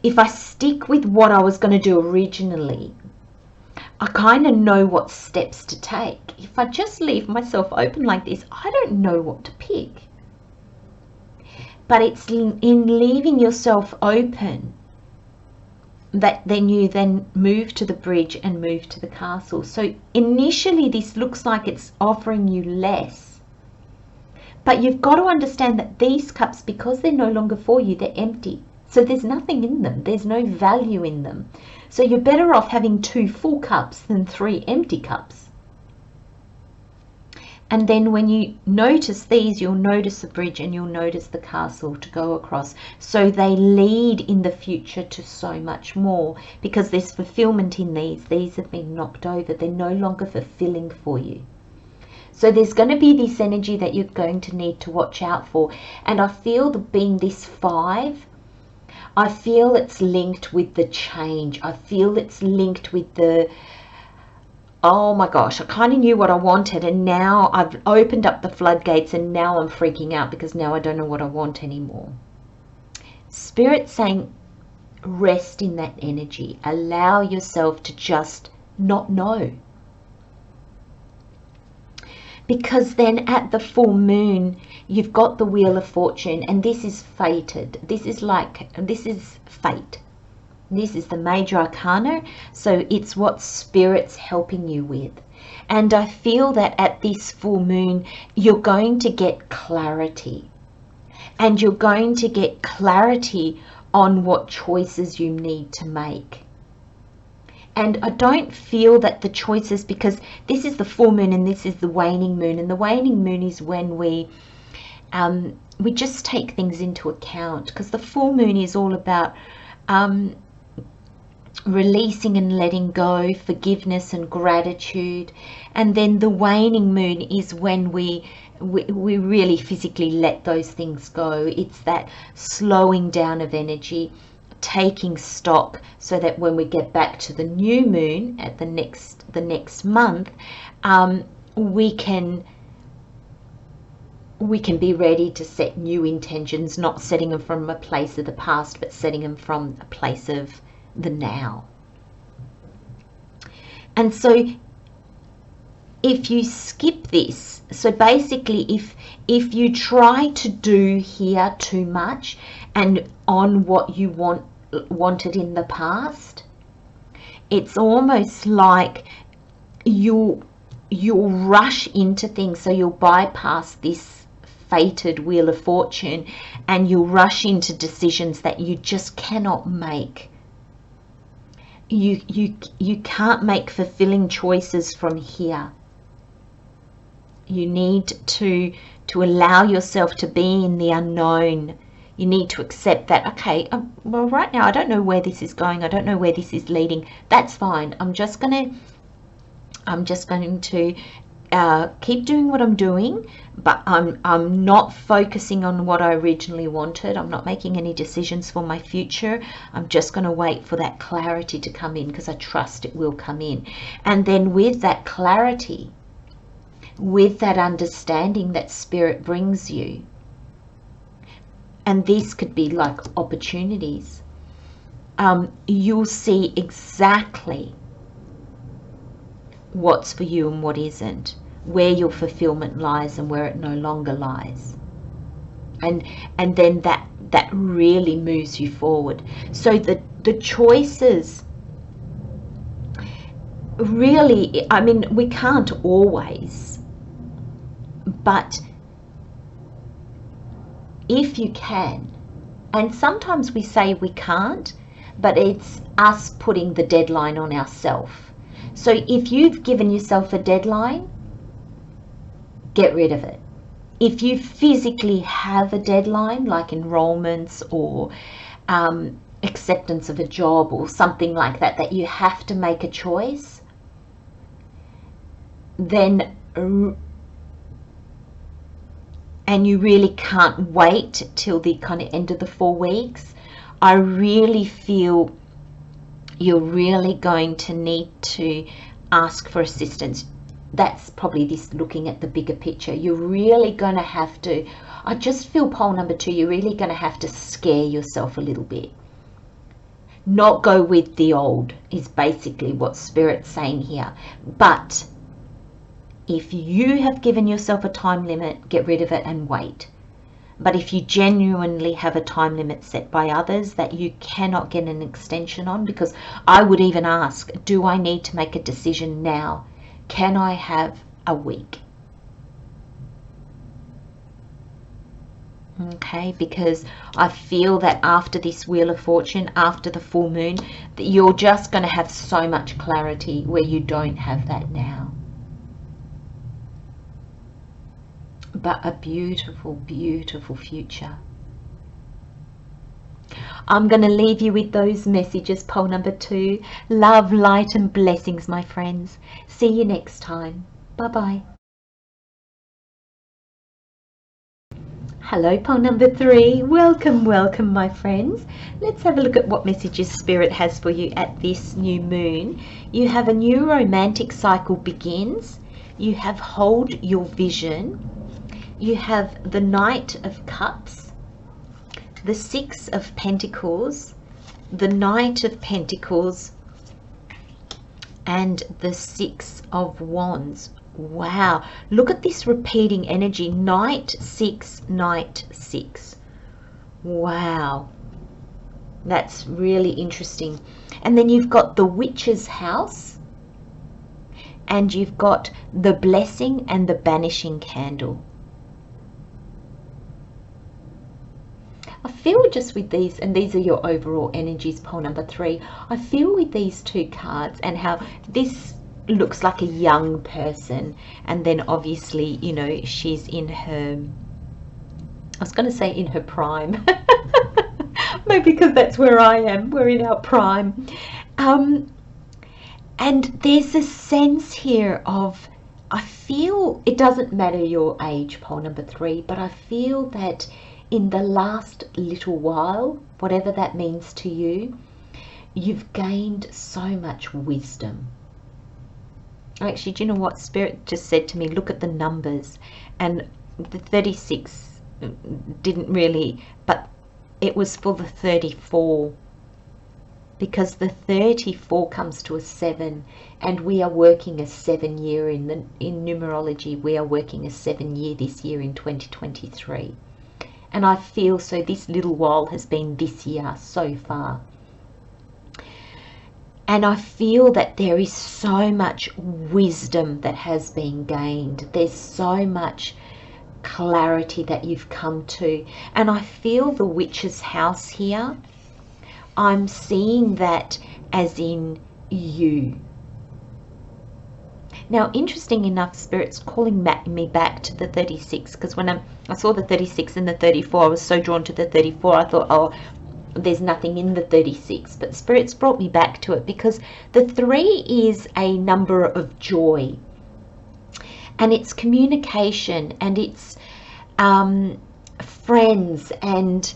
A: if I stick with what I was going to do originally, I kind of know what steps to take. If I just leave myself open like this, I don't know what to pick. But it's in leaving yourself open that then you move to the bridge and move to the castle. So initially this looks like it's offering you less. But you've got to understand that these cups, because they're no longer for you, they're empty. So there's nothing in them. There's no value in them. So you're better off having 2 full cups than 3 empty cups. And then when you notice these, you'll notice the bridge and you'll notice the castle to go across. So they lead in the future to so much more, because there's fulfillment in these. These have been knocked over. They're no longer fulfilling for you. So there's going to be this energy that you're going to need to watch out for. And I feel being this 5, I feel it's linked with the change. I feel it's linked with the, oh my gosh, I kind of knew what I wanted, and now I've opened up the floodgates, and now I'm freaking out because now I don't know what I want anymore. Spirit's saying, rest in that energy. Allow yourself to just not know. Because then at the full moon, you've got the Wheel of Fortune, and this is fated. This is fate. This is the major arcana, so it's what Spirit's helping you with. And I feel that at this full moon, you're going to get clarity. And you're going to get clarity on what choices you need to make. And I don't feel that the choices, because this is the full moon and this is the waning moon. And the waning moon is when we just take things into account. Because the full moon is all about releasing and letting go, forgiveness and gratitude. And then the waning moon is when we really physically let those things go. It's that slowing down of energy, taking stock, so that when we get back to the new moon at the next month, we can be ready to set new intentions, not setting them from a place of the past, but setting them from a place of the now. And so if you skip this, so basically if you try to do here too much and on what you wanted in the past, it's almost like you'll you'll rush into things, so you'll bypass this fated wheel of fortune and you'll rush into decisions that you just cannot make. You can't make fulfilling choices from here. You need to allow yourself to be in the unknown. You need to accept that, okay, well, right now I don't know where this is going, I don't know where this is leading. That's fine. I'm just going to keep doing what I'm doing, but I'm not focusing on what I originally wanted. I'm not making any decisions for my future. I'm just going to wait for that clarity to come in, because I trust it will come in. And then with that clarity, with that understanding that Spirit brings you, and these could be like opportunities, you'll see exactly what's for you and what isn't, where your fulfillment lies and where it no longer lies, and then that really moves you forward. So the choices really, I mean, we can't always, but if you can, and sometimes we say we can't, but it's us putting the deadline on ourselves. So if you've given yourself a deadline, get rid of it. If you physically have a deadline, like enrollments or acceptance of a job or something like that, that you have to make a choice, then, and you really can't wait till the kind of end of the 4 weeks, I really feel you're really going to need to ask for assistance. That's probably this, looking at the bigger picture. You're really going to have to, I just feel pole number 2, you're really going to have to scare yourself a little bit. Not go with the old is basically what Spirit's saying here. But if you have given yourself a time limit, get rid of it and wait. But if you genuinely have a time limit set by others that you cannot get an extension on, because I would even ask, do I need to make a decision now? Can I have a week? Okay, because I feel that after this Wheel of Fortune, after the full moon, that you're just going to have so much clarity where you don't have that now. But a beautiful, beautiful future. I'm going to leave you with those messages, pole number 2. Love, light and blessings, my friends. See you next time. Bye-bye. Hello, pole number 3. Welcome, welcome, my friends. Let's have a look at what messages Spirit has for you at this new moon. You have a new romantic cycle begins. You have hold your vision. You have the Knight of Cups, the 6 of Pentacles, the Knight of Pentacles, and the 6 of Wands. Wow, look at this repeating energy. Knight 6, Knight 6. Wow, that's really interesting. And then you've got the Witch's House, and you've got the Blessing and the Banishing Candle. I feel just with these, and these are your overall energies, pole number 3, I feel with these 2 cards and how this looks like a young person, and then obviously, you know, she's in her, I was going to say in her prime, maybe because that's where I am, we're in our prime. And there's a sense here of, I feel, it doesn't matter your age, pole number 3, but I feel that in the last little while, whatever that means to you, you've gained so much wisdom. Actually, do you know what? Spirit just said to me, look at the numbers, and the 36 didn't really, but it was for the 34, because the 34 comes to a 7, and we are working a 7-year in numerology. We are working a 7-year this year in 2023. And I feel, so this little while has been this year so far. And I feel that there is so much wisdom that has been gained. There's so much clarity that you've come to. And I feel the witch's house here. I'm seeing that as in you. Now, interesting enough, Spirit's calling me back to the 36, because when I saw the 36 and the 34, I was so drawn to the 34. I thought, oh, there's nothing in the 36, but Spirit's brought me back to it, because the 3 is a number of joy, and it's communication, and it's friends and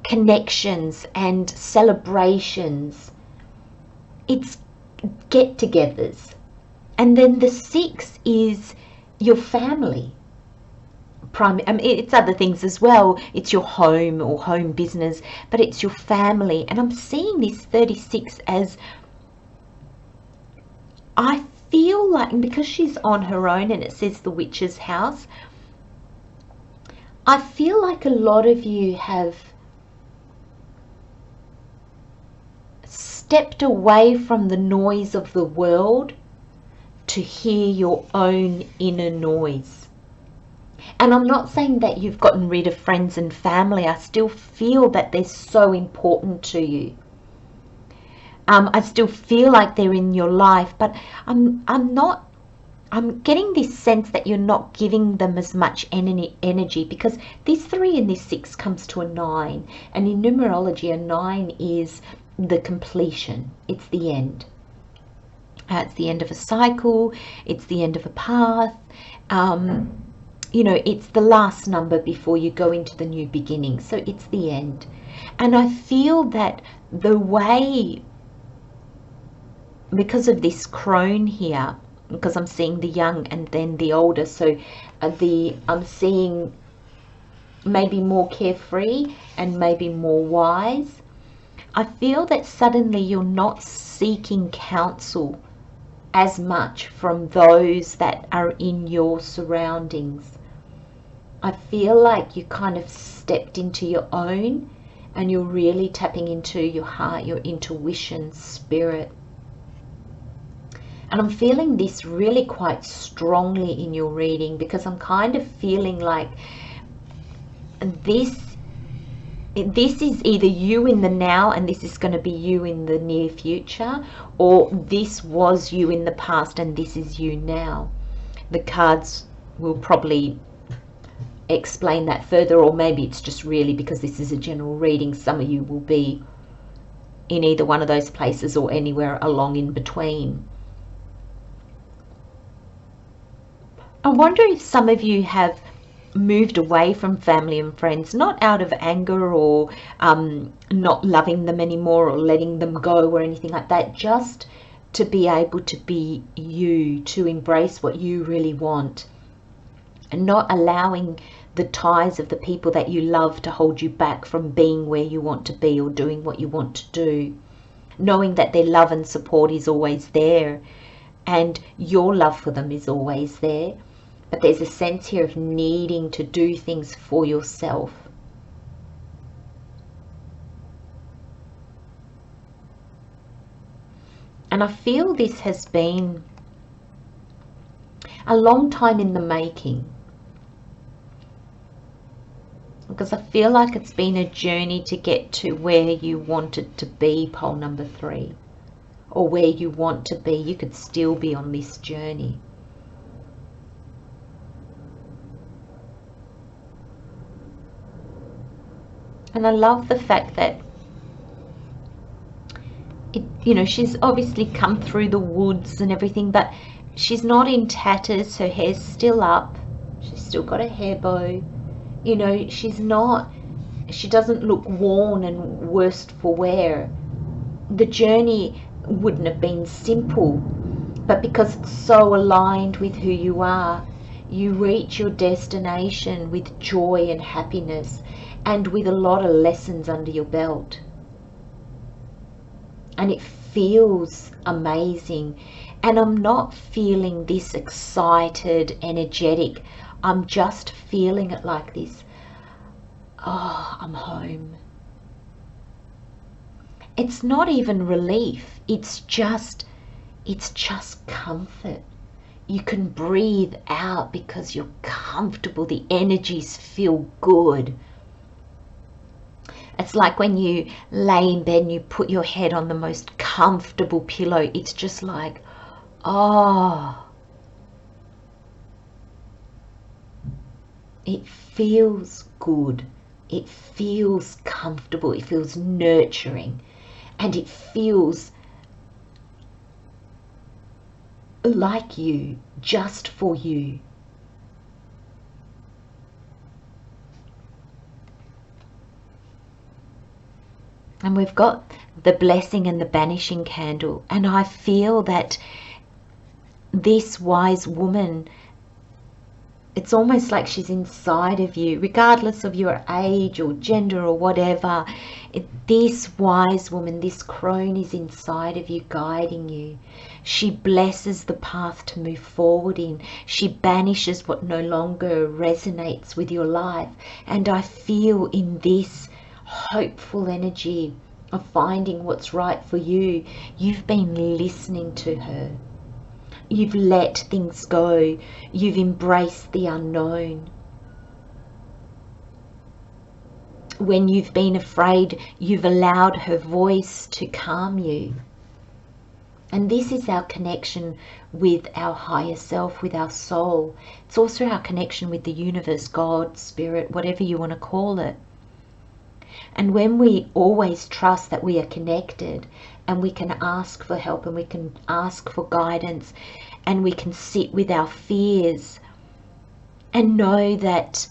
A: connections and celebrations. It's get-togethers. And then the 6 is your family. It's other things as well. It's your home or home business, but it's your family. And I'm seeing this 36 as, I feel like, because she's on her own and it says the witch's house, I feel like a lot of you have stepped away from the noise of the world to hear your own inner noise. And I'm not saying that you've gotten rid of friends and family. I still feel that they're so important to you. I still feel like they're in your life, but I'm getting this sense that you're not giving them as much energy, because this 3 and this 6 comes to a 9, and in numerology a 9 is the completion. It's the end. It's the end of a cycle. It's the end of a path. You know, it's the last number before you go into the new beginning. So it's the end. And I feel that the way, because of this crone here, because I'm seeing the young and then the older, so I'm seeing maybe more carefree and maybe more wise. I feel that suddenly you're not seeking counsel as much from those that are in your surroundings. I feel like you kind of stepped into your own, and you're really tapping into your heart, your intuition, spirit. And I'm feeling this really quite strongly in your reading, because I'm kind of feeling like this is either you in the now and this is going to be you in the near future, or this was you in the past and this is you now. The cards will probably explain that further, or maybe it's just really because this is a general reading, some of you will be in either one of those places or anywhere along in between. I wonder if some of you have moved away from family and friends, not out of anger or not loving them anymore or letting them go or anything like that, just to be able to be you, to embrace what you really want, and not allowing the ties of the people that you love to hold you back from being where you want to be or doing what you want to do, knowing that their love and support is always there and your love for them is always there. But there's a sense here of needing to do things for yourself. And I feel this has been a long time in the making, because I feel like it's been a journey to get to where you wanted to be, pole number 3, or where you want to be. You could still be on this journey. And I love the fact that she's obviously come through the woods and everything, but she's not in tatters. Her hair's still up. She's still got a hair bow. She doesn't look worn and worse for wear. The journey wouldn't have been simple, but because it's so aligned with who you are, you reach your destination with joy and happiness, and with a lot of lessons under your belt. And it feels amazing. And I'm not feeling this excited, energetic. I'm just feeling it like this. Oh, I'm home. It's not even relief. It's just comfort. You can breathe out because you're comfortable. The energies feel good. It's like when you lay in bed and you put your head on the most comfortable pillow. It's just like, oh, it feels good. It feels comfortable. It feels nurturing. And it feels like you, just for you. And we've got the blessing and the banishing candle. And I feel that this wise woman, it's almost like she's inside of you, regardless of your age or gender or whatever. This wise woman, this crone, is inside of you, guiding you. She blesses the path to move forward in. She banishes what no longer resonates with your life. And I feel in this hopeful energy of finding what's right for you, you've been listening to her. You've let things go. You've embraced the unknown. When you've been afraid, you've allowed her voice to calm you. And this is our connection with our higher self, with our soul. It's also our connection with the universe, God, spirit, whatever you want to call it. And when we always trust that we are connected, and we can ask for help, and we can ask for guidance, and we can sit with our fears and know that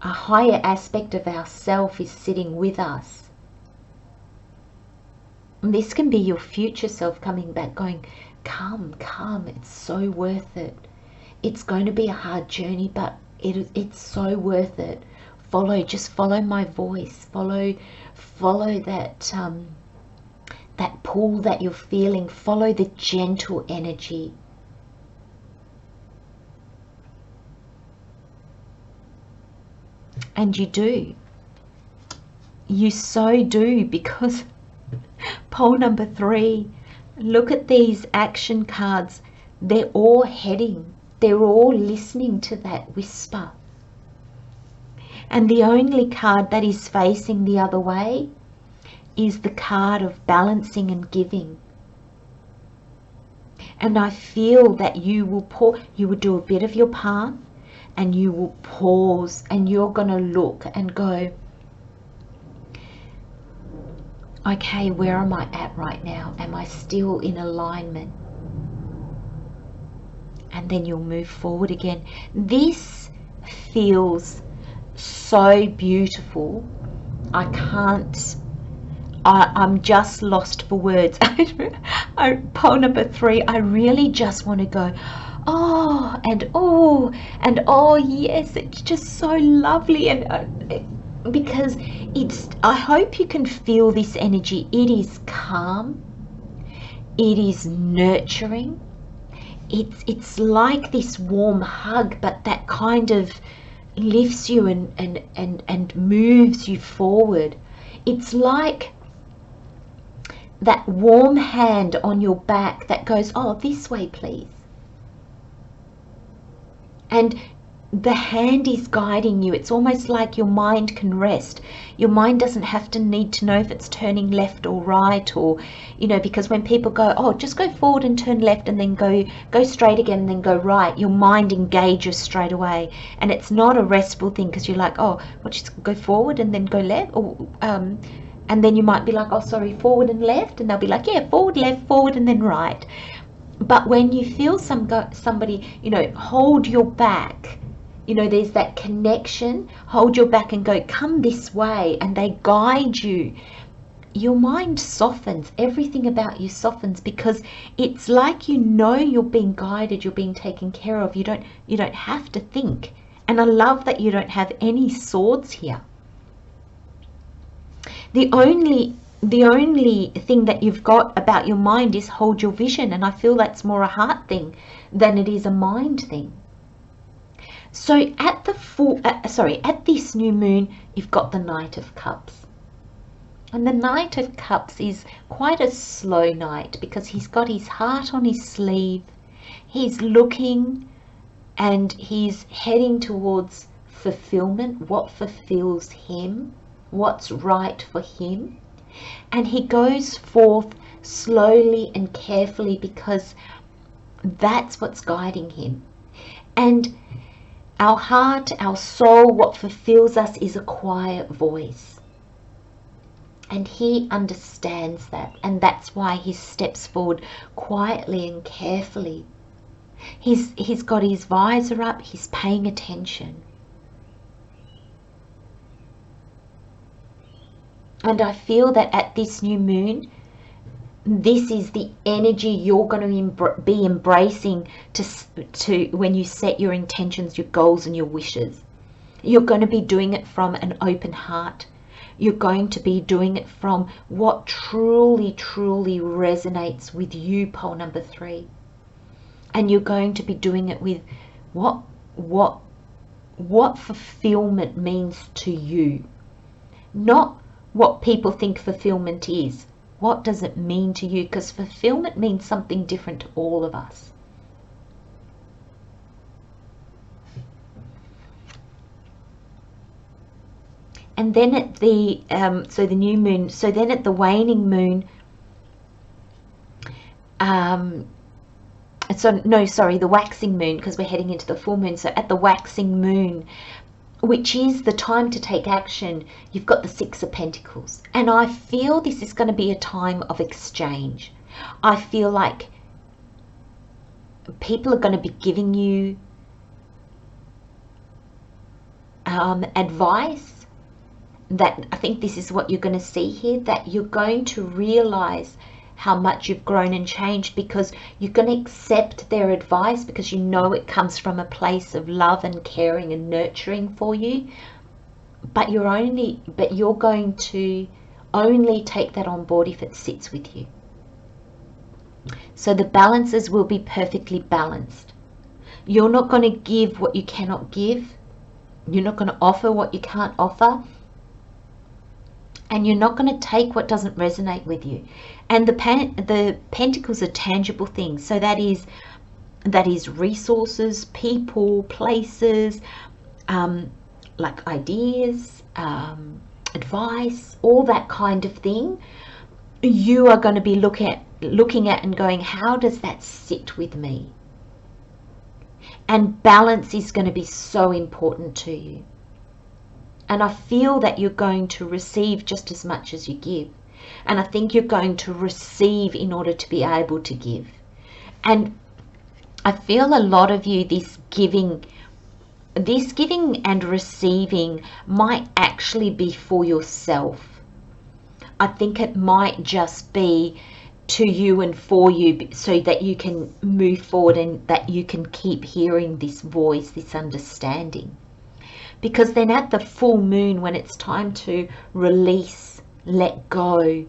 A: a higher aspect of ourself is sitting with us. And this can be your future self coming back going, come, it's so worth it. It's going to be a hard journey, but it's so worth it. Just follow my voice. Follow that that pull that you're feeling. Follow the gentle energy. And you do. You so do, because pole number 3, look at these action cards. They're all heading. They're all listening to that whisper. And the only card that is facing the other way is the card of balancing and giving. And I feel that you will do a bit of your path, and you will pause, and you're going to look and go, okay, where am I at right now? Am I still in alignment? And then you'll move forward again. This feels so beautiful. I'm just lost for words. Pole number 3, I really just want to go, oh, and oh, and oh, yes, it's just so lovely. And because I hope you can feel this energy. It is calm. It is nurturing. It's like this warm hug, but that kind of lifts you and moves you forward. It's like that warm hand on your back that goes, oh, this way, please. And the hand is guiding you. It's almost like your mind can rest. Your mind doesn't have to need to know if it's turning left or right, or, because when people go, oh, just go forward and turn left, and then go straight again and then go right, your mind engages straight away. And it's not a restful thing, because you're like, oh, what, just go forward and then go left, or and then you might be like, oh, sorry, forward and left, and they'll be like, yeah, forward, left, forward, and then right. But when you feel somebody, hold your back, there's that connection, hold your back and go, come this way, and they guide you, your mind softens. Everything about you softens, because it's like you're being guided, you're being taken care of. You don't have to think. And I love that you don't have any swords here. The only thing that you've got about your mind is hold your vision, and I feel that's more a heart thing than it is a mind thing. So at this new moon, you've got the Knight of Cups. And the Knight of Cups is quite a slow knight because he's got his heart on his sleeve. He's looking and he's heading towards fulfillment, what fulfills him, what's right for him. And he goes forth slowly and carefully because that's what's guiding him. And our heart, our soul, what fulfills us is a quiet voice. And he understands that, and that's why he steps forward quietly and carefully. He's got his visor up, he's paying attention. And I feel that at this new moon, this is the energy you're going to be embracing to when you set your intentions, your goals and your wishes. You're going to be doing it from an open heart. You're going to be doing it from what truly, truly resonates with you, pole number 3. And you're going to be doing it with what fulfillment means to you. Not what people think fulfillment is. What does it mean to you? Because fulfillment means something different to all of us. And then at the so the new moon, so then at the waning moon, the waxing moon, because we're heading into the full moon. So at the waxing moon, which is the time to take action, you've got the 6 of Pentacles. And I feel this is going to be a time of exchange. I feel like people are going to be giving you advice. That I think this is what you're going to see here, that you're going to realize how much you've grown and changed, because you're going to accept their advice because you know it comes from a place of love and caring and nurturing for you. But you're going to only take that on board if it sits with you. So the balances will be perfectly balanced. You're not going to give what you cannot give. You're not going to offer what you can't offer. And you're not going to take what doesn't resonate with you. And the pentacles are tangible things. So that is resources, people, places, like ideas, advice, all that kind of thing. You are going to be looking at and going, how does that sit with me? And balance is going to be so important to you. And I feel that you're going to receive just as much as you give. And I think you're going to receive in order to be able to give. And I feel a lot of you, this giving and receiving might actually be for yourself. I think it might just be to you and for you, so that you can move forward and that you can keep hearing this voice, this understanding. Because then at the full moon, when it's time to release, let go,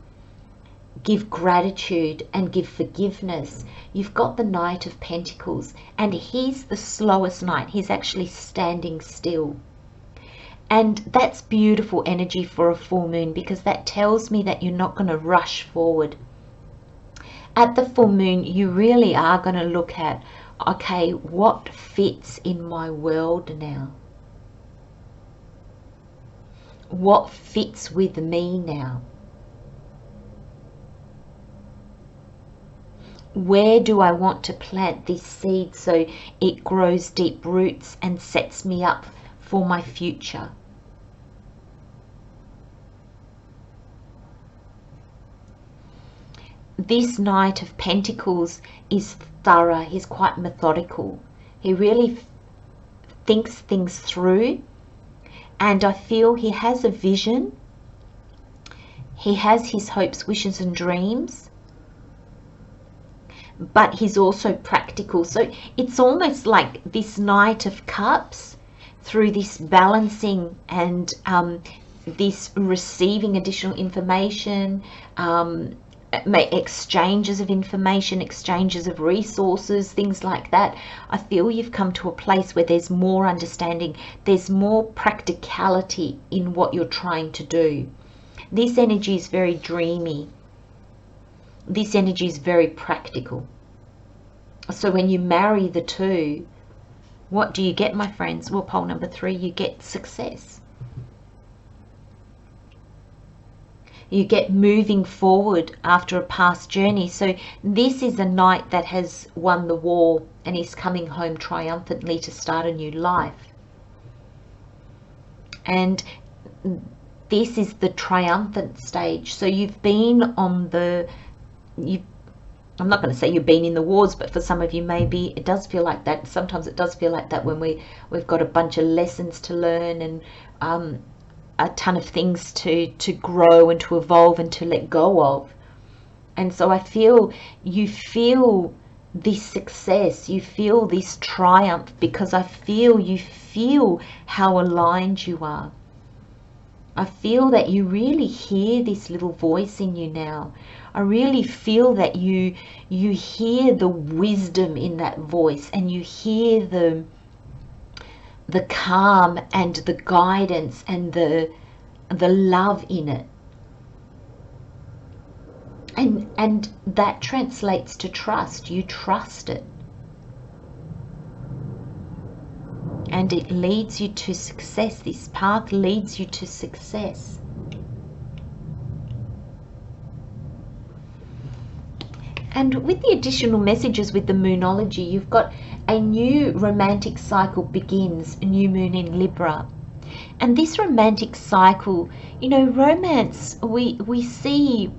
A: give gratitude and give forgiveness, you've got the Knight of Pentacles, and he's the slowest knight. He's actually standing still. And that's beautiful energy for a full moon, because that tells me that you're not going to rush forward. At the full moon, you really are going to look at, okay, what fits in my world now? What fits with me now? Where do I want to plant this seed so it grows deep roots and sets me up for my future? This Knight of Pentacles is thorough. He's quite methodical. He really thinks things through. And I feel he has a vision. He has his hopes, wishes and dreams. But he's also practical. So it's almost like this Knight of Cups, through this balancing and this receiving additional information, exchanges of information, exchanges of resources, things like that. I feel you've come to a place where there's more understanding, there's more practicality in what you're trying to do. This energy is very dreamy. This energy is very practical. So when you marry the two, what do you get, my friends? Well, pole number 3, you get success. You get moving forward after a past journey. So this is a knight that has won the war and is coming home triumphantly to start a new life. And this is the triumphant stage. So you've been on the, I'm not going to say you've been in the wars, but for some of you maybe it does feel like that. Sometimes it does feel like that when we've got a bunch of lessons to learn and a ton of things to grow and to evolve and to let go of. And so I feel you feel this success, you feel this triumph, because you feel how aligned you are. I feel that you really hear this little voice in you now. I really feel that you hear the wisdom in that voice, and you hear the calm and the guidance and the love in it. And that translates to trust. You trust it. And it leads you to success. This path leads you to success. And with the additional messages with the Moonology, you've got a new romantic cycle begins, a new moon in Libra. And this romantic cycle, you know, romance, we see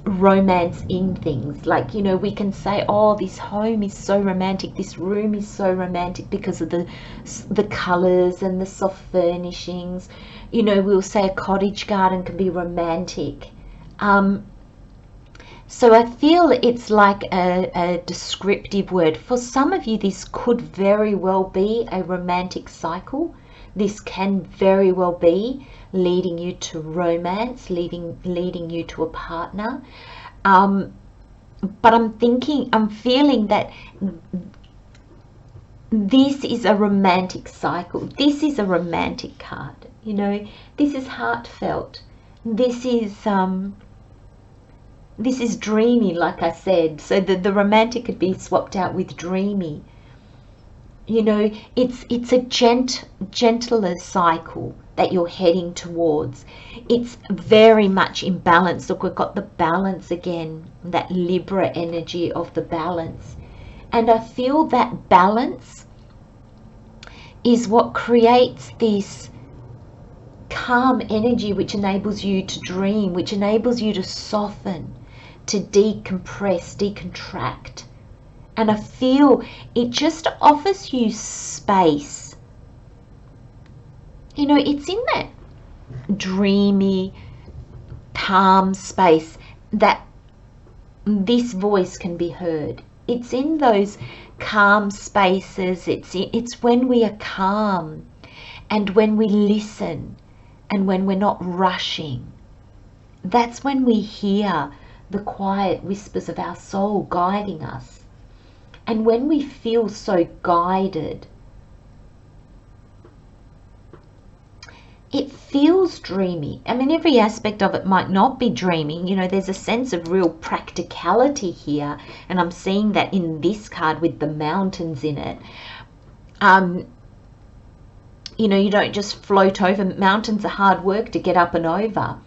A: romance in things. Like, you know, we can say, oh, this home is so romantic, this room is so romantic because of the colours and the soft furnishings. You know, we'll say a cottage garden can be romantic. So I feel it's like a descriptive word. For some of you, this could very well be a romantic cycle. This can very well be leading you to romance, leading you to a partner. But I'm feeling that this is a romantic cycle. This is a romantic card. You know, this is heartfelt. This is dreamy, like I said. So the romantic could be swapped out with dreamy. You know, it's a gentler cycle that you're heading towards. It's very much in balance. Look, we've got the balance again, that Libra energy of the balance. And I feel that balance is what creates this calm energy which enables you to dream, which enables you to soften, to decompress, decontract. And I feel it just offers you space. You know, it's in that dreamy, calm space that this voice can be heard. It's in those calm spaces. It's when we are calm and when we listen and when we're not rushing. That's when we hear the quiet whispers of our soul guiding us. And when we feel so guided, it feels dreamy. I mean, every aspect of it might not be dreamy. You know, there's a sense of real practicality here. And I'm seeing that in this card with the mountains in it. You know, you don't just float over. Mountains are hard work to get up and over,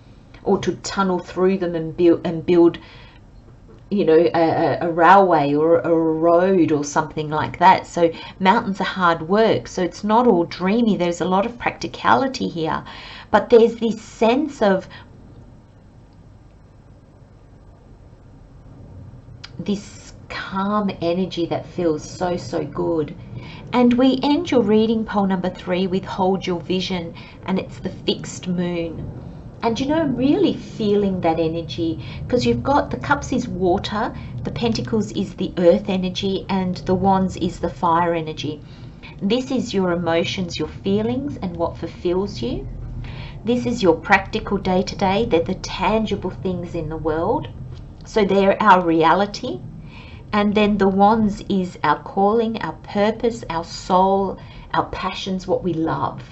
A: or to tunnel through them and build you know, a railway or a road or something like that. So mountains are hard work. So it's not all dreamy. There's a lot of practicality here. But there's this sense of this calm energy that feels so, so good. And we end your reading, pole number 3, with Hold Your Vision, and it's the fixed moon. And you know, really feeling that energy, because you've got the cups is water, the pentacles is the earth energy, and the wands is the fire energy. This is your emotions, your feelings, and what fulfills you. This is your practical day-to-day. They're the tangible things in the world. So they're our reality. And then the wands is our calling, our purpose, our soul, our passions, what we love.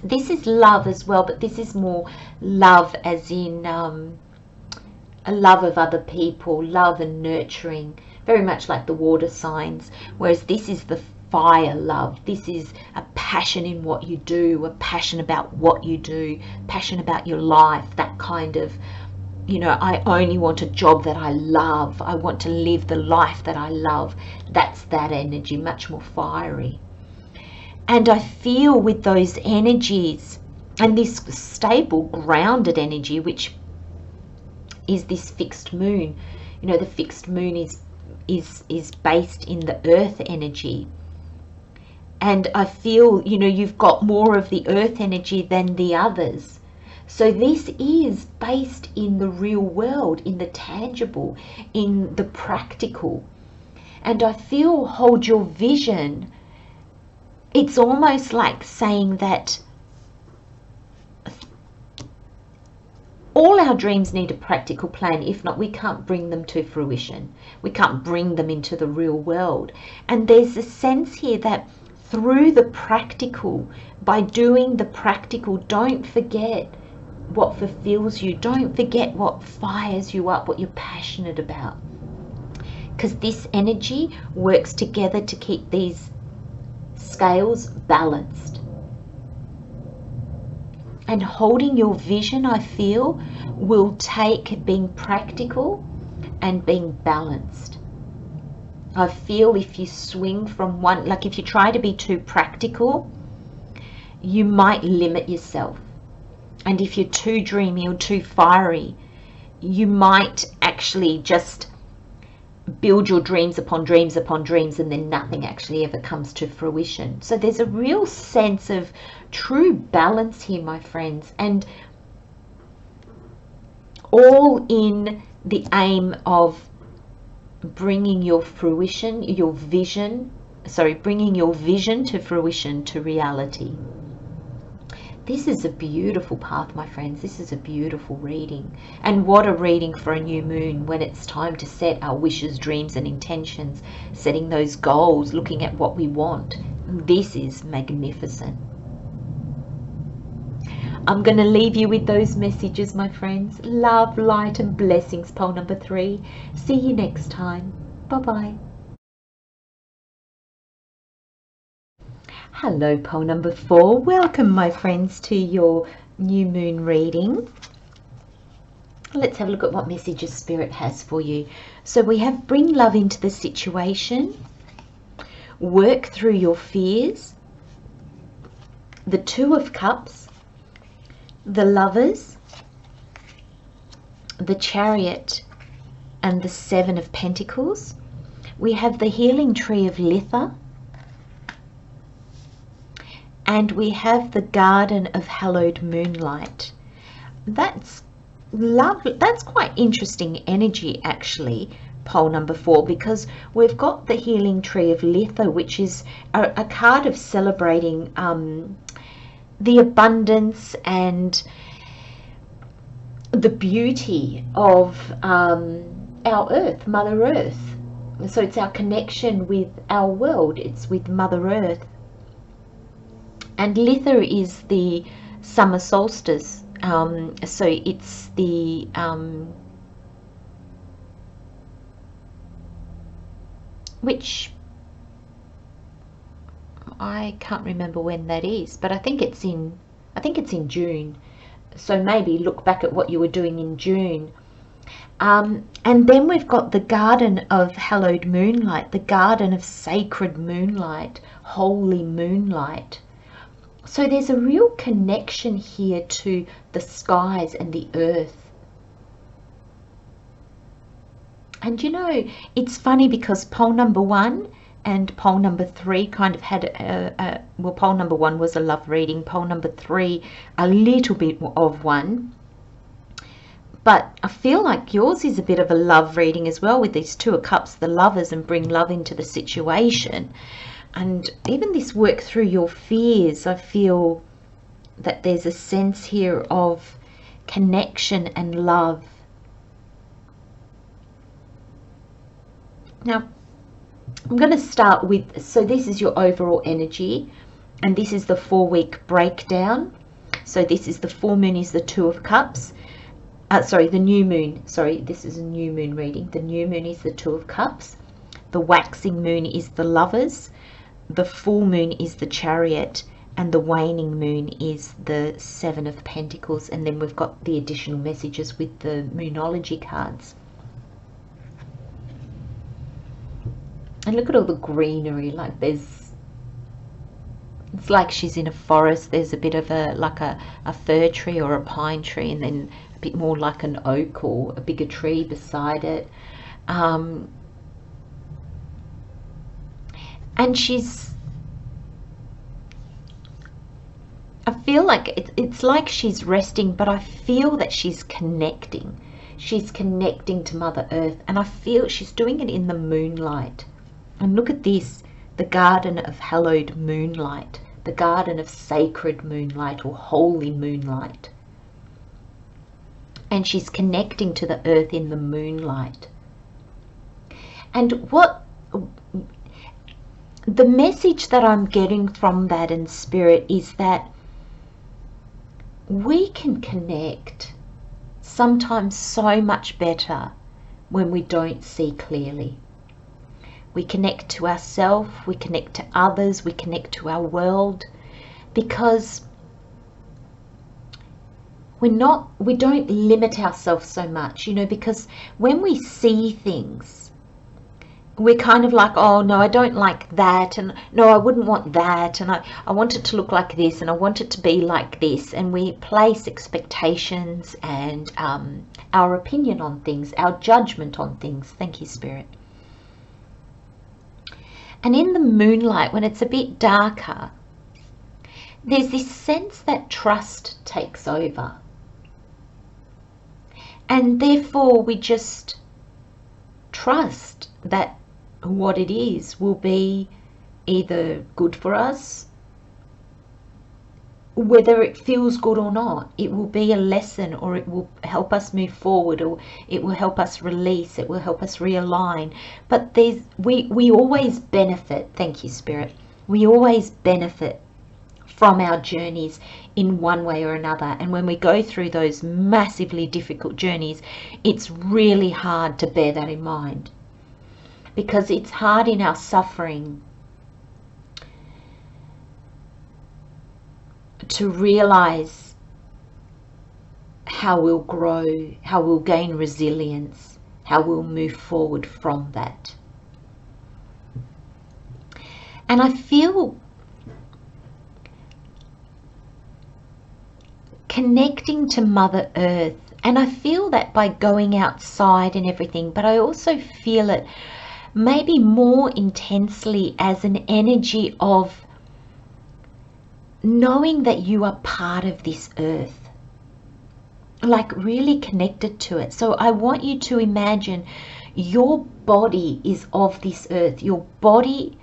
A: This is love as well, but this is more love as in a love of other people, love and nurturing, very much like the water signs, whereas this is the fire love. This is a passion in what you do, a passion about what you do, passion about your life, that kind of, you know, I only want a job that I love, I want to live the life that I love. That's that energy, much more fiery. And I feel with those energies and this stable, grounded energy, which is this fixed moon. You know, the fixed moon is based in the earth energy. And I feel, you know, you've got more of the earth energy than the others. So this is based in the real world, in the tangible, in the practical. And I feel, hold your vision. It's almost like saying that all our dreams need a practical plan. If not, we can't bring them to fruition. We can't bring them into the real world. And there's a sense here that through the practical, by doing the practical, don't forget what fulfills you. Don't forget what fires you up, what you're passionate about. Because this energy works together to keep these scales balanced. And holding your vision, I feel, will take being practical and being balanced. I feel if you swing from one, like if you try to be too practical, you might limit yourself. And if you're too dreamy or too fiery, you might actually just build your dreams upon dreams upon dreams, and then nothing actually ever comes to fruition. So there's a real sense of true balance here, my friends, and all in the aim of bringing your fruition, your vision, bringing your vision to fruition, to reality. This is a beautiful path, my friends. This is a beautiful reading. And what a reading for a new moon, when it's time to set our wishes, dreams and intentions, setting those goals, looking at what we want. This is magnificent. I'm going to leave you with those messages, my friends. Love, light and blessings, pole number 3. See you next time. Bye-bye. Hello, pole number 4. Welcome, my friends, to your new moon reading. Let's have a look at what messages Spirit has for you. So we have bring love into the situation, work through your fears, the 2 of Cups, the Lovers, the Chariot, and the 7 of Pentacles. We have the healing tree of Litha, and we have the garden of hallowed moonlight. That's lovely. That's quite interesting energy, actually, pole number 4, because we've got the healing tree of Litha, which is a card of celebrating the abundance and the beauty of our earth, Mother Earth. So it's our connection with our world. It's with Mother Earth. And Litha is the summer solstice, so it's the which I can't remember when that is, but I think it's in June. So maybe look back at what you were doing in June. And then we've got the garden of hallowed moonlight, the garden of sacred moonlight, holy moonlight. So there's a real connection here to the skies and the earth. And you know, it's funny because pole number 1 and pole number 3 kind of had well, pole number 1 was a love reading, pole number 3 a little bit of one. But I feel like yours is a bit of a love reading as well, with these 2 of Cups, the Lovers, and bring love into the situation. And even this work through your fears, I feel that there's a sense here of connection and love. Now, I'm going to start with, so this is your overall energy. And this is the 4-week breakdown. So this is the full moon is the Two of Cups. Sorry, the new moon. Sorry, this is a new moon reading. The new moon is the Two of Cups. The waxing moon is the Lovers. The full moon is the Chariot. And the waning moon is the Seven of Pentacles. And then we've got the additional messages with the Moonology cards. And look at all the greenery. Like it's like she's in a forest. There's a bit of like a fir tree or a pine tree, and then a bit more like an oak or a bigger tree beside it. And I feel like it's like she's resting, but I feel that she's connecting. She's connecting to Mother Earth, and I feel she's doing it in the moonlight. And look at this, the garden of hallowed moonlight, the garden of sacred moonlight or holy moonlight. And she's connecting to the earth in the moonlight. And what the message that I'm getting from that in spirit is that we can connect sometimes so much better when we don't see clearly. We connect to ourselves, we connect to others, we connect to our world, because we don't limit ourselves so much, you know, because when we see things, we're kind of like, oh no, I don't like that, and no, I wouldn't want that, and I want it to look like this, and I want it to be like this, and we place expectations and our opinion on things, our judgment on things. Thank you, Spirit. And in the moonlight, when it's a bit darker, there's this sense that trust takes over. And therefore we just trust that what it is will be either good for us, whether it feels good or not. It will be a lesson, or it will help us move forward, or it will help us release, it will help us realign. But we always benefit. Thank you, Spirit. We always benefit from our journeys in one way or another. And when we go through those massively difficult journeys, it's really hard to bear that in mind, because it's hard in our suffering to realize how we'll grow, how we'll gain resilience, how we'll move forward from that. And I feel connecting to Mother Earth, and I feel that by going outside and everything, but I also feel it maybe more intensely as an energy of knowing that you are part of this earth, like really connected to it. So I want you to imagine your body is of this earth, your body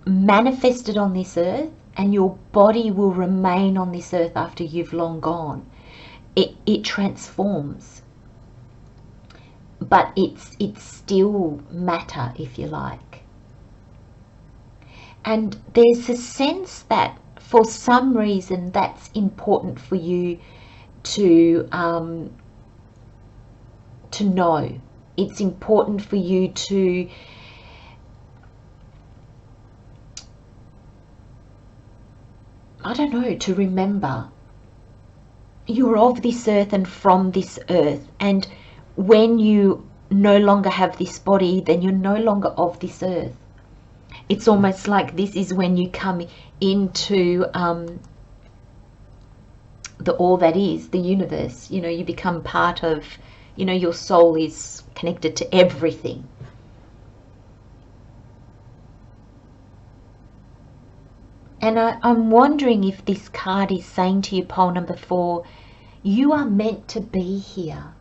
A: manifested on this earth, and your body will remain on this earth after you've long gone. It transforms, but it's still matter, if you like. And there's a sense that for some reason that's important for you to know. It's important for you to to remember you're of this earth and from this earth. And when you no longer have this body, then you're no longer of this earth. It's almost like this is when you come into the all that is, the universe. You know, you become part of, you know, your soul is connected to everything. And I'm wondering if this card is saying to you, pole number 4, you are meant to be here.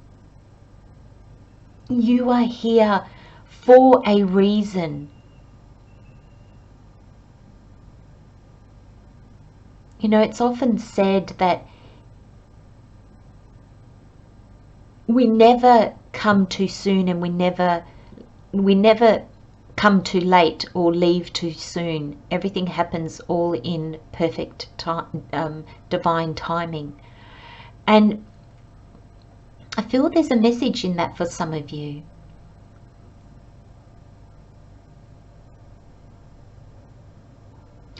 A: You are here for a reason. You know, it's often said that we never come too soon, and we never come too late or leave too soon. Everything happens all in perfect time, divine timing. And I feel there's a message in that for some of you.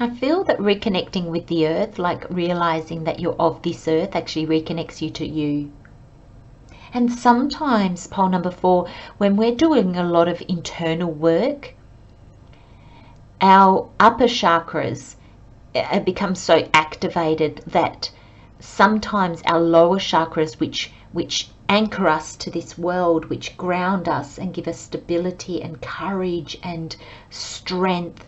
A: I feel that reconnecting with the earth, like realizing that you're of this earth, actually reconnects you to you. And sometimes, pole number 4, when we're doing a lot of internal work, our upper chakras become so activated that sometimes our lower chakras, which anchor us to this world, which ground us and give us stability and courage and strength,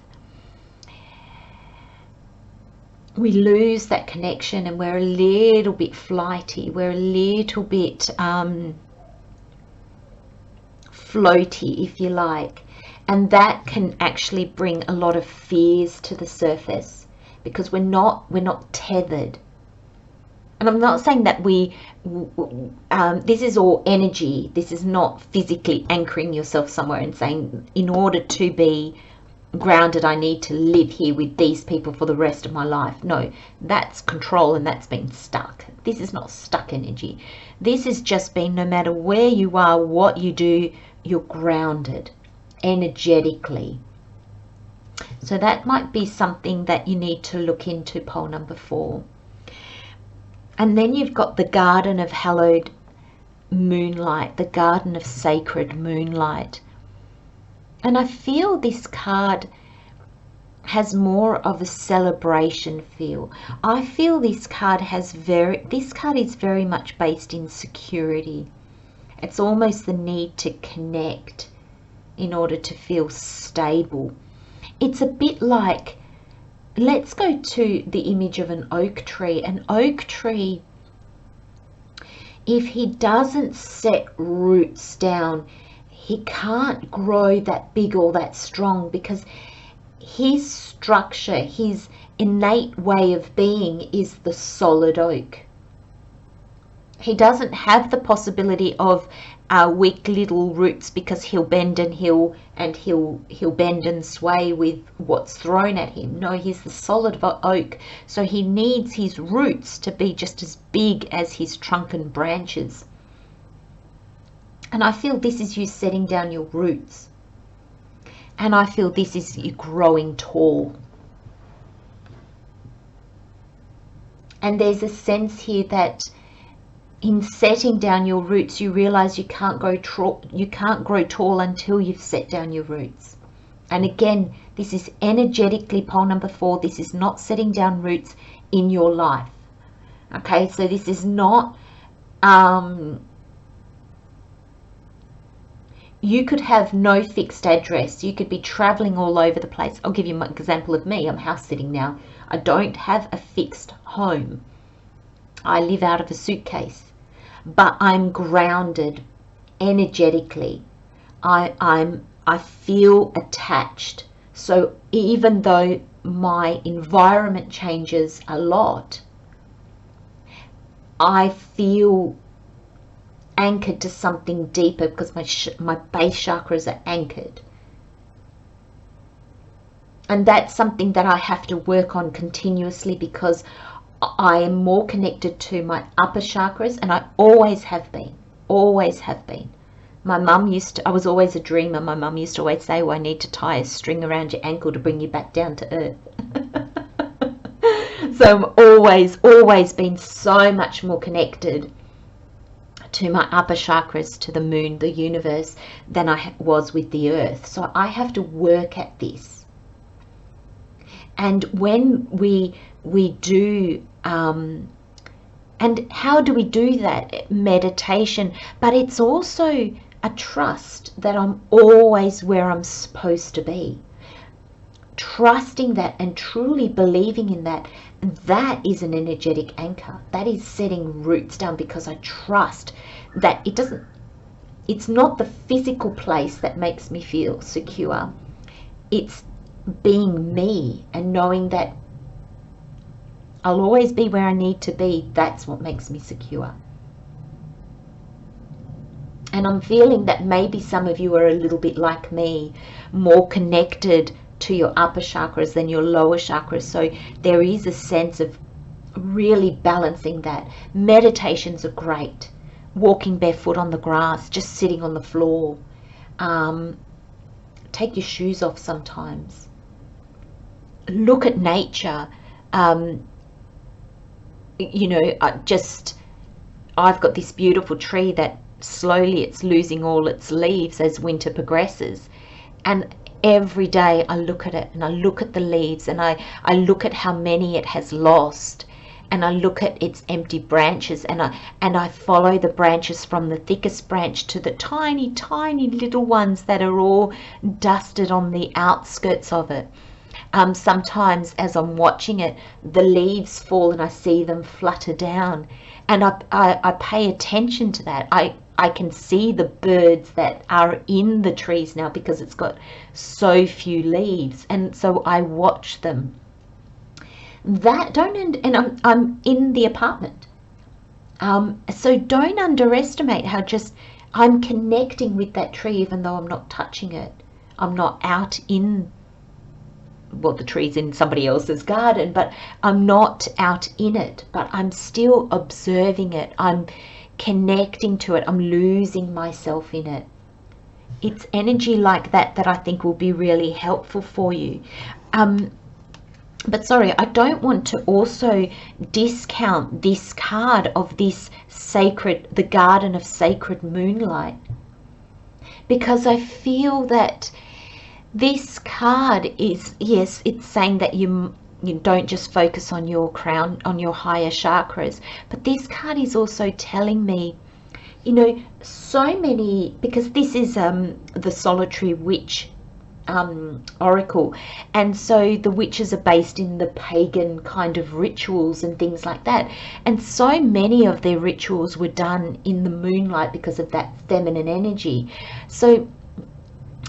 A: we lose that connection and we're a little bit flighty, we're a little bit floaty, if you like. And that can actually bring a lot of fears to the surface, because we're not tethered. And I'm not saying that this is all energy. This is not physically anchoring yourself somewhere and saying, in order to be grounded, I need to live here with these people for the rest of my life. No, that's control, and that's been stuck. This is not stuck energy. This is just being, no matter where you are, what you do, you're grounded energetically. So that might be something that you need to look into, pole number 4. And then you've got the garden of hallowed moonlight, the garden of sacred moonlight. And I feel this card has more of a celebration feel. I feel this card is very much based in security. It's almost the need to connect in order to feel stable. It's a bit like, let's go to the image of an oak tree. An oak tree, if he doesn't set roots down, he can't grow that big or that strong, because his structure, his innate way of being is the solid oak. He doesn't have the possibility of weak little roots, because he'll bend and he'll bend and sway with what's thrown at him. No, he's the solid oak, so he needs his roots to be just as big as his trunk and branches. And I feel this is you setting down your roots. And I feel this is you growing tall. And there's a sense here that in setting down your roots, you realize you can't grow tall until you've set down your roots. And again, this is energetically, pole number 4. This is not setting down roots in your life. Okay, so this is not you could have no fixed address. You could be traveling all over the place. I'll give you an example of me. I'm house sitting now. I don't have a fixed home. I live out of a suitcase, but I'm grounded energetically. I feel attached. So even though my environment changes a lot, I feel anchored to something deeper, because my base chakras are anchored. And that's something that I have to work on continuously, because I am more connected to my upper chakras, and I always have been. My mum I was always a dreamer. My mum used to always say, well, I need to tie a string around your ankle to bring you back down to earth. So I'm always been so much more connected to my upper chakras, to the moon, the universe, than I was with the earth. So I have to work at this. And when we do, and how do we do that? Meditation, but it's also a trust that I'm always where I'm supposed to be. Trusting that and truly believing in that, that is an energetic anchor. That is setting roots down, because I trust that it's not the physical place that makes me feel secure. It's being me and knowing that I'll always be where I need to be. That's what makes me secure. And I'm feeling that maybe some of you are a little bit like me, more connected to your upper chakras than your lower chakras. So there is a sense of really balancing that. Meditations are great. Walking barefoot on the grass, just sitting on the floor. Take your shoes off sometimes. Look at nature. You know, I've got this beautiful tree that slowly it's losing all its leaves as winter progresses, and every day I look at it and I look at the leaves and I look at how many it has lost, and I look at its empty branches, and I follow the branches from the thickest branch to the tiny little ones that are all dusted on the outskirts of it. Sometimes as I'm watching it, the leaves fall and I see them flutter down, and I pay attention to that. I can see the birds that are in the trees now because it's got so few leaves, and so I watch them. And I'm in the apartment, so don't underestimate how just I'm connecting with that tree even though I'm not touching it. I'm not out in, well, the tree's in somebody else's garden, but I'm not out in it, but I'm still observing it. I'm connecting to it. I'm losing myself in it. It's energy like that I think will be really helpful for you. But sorry, I don't want to also discount this card of this sacred, the Garden of Sacred Moonlight, because I feel that this card is, yes, it's saying that you don't just focus on your crown, on your higher chakras, but this card is also telling me, you know, so many, because this is the Solitary Witch oracle, and so the witches are based in the pagan kind of rituals and things like that, and so many of their rituals were done in the moonlight because of that feminine energy. So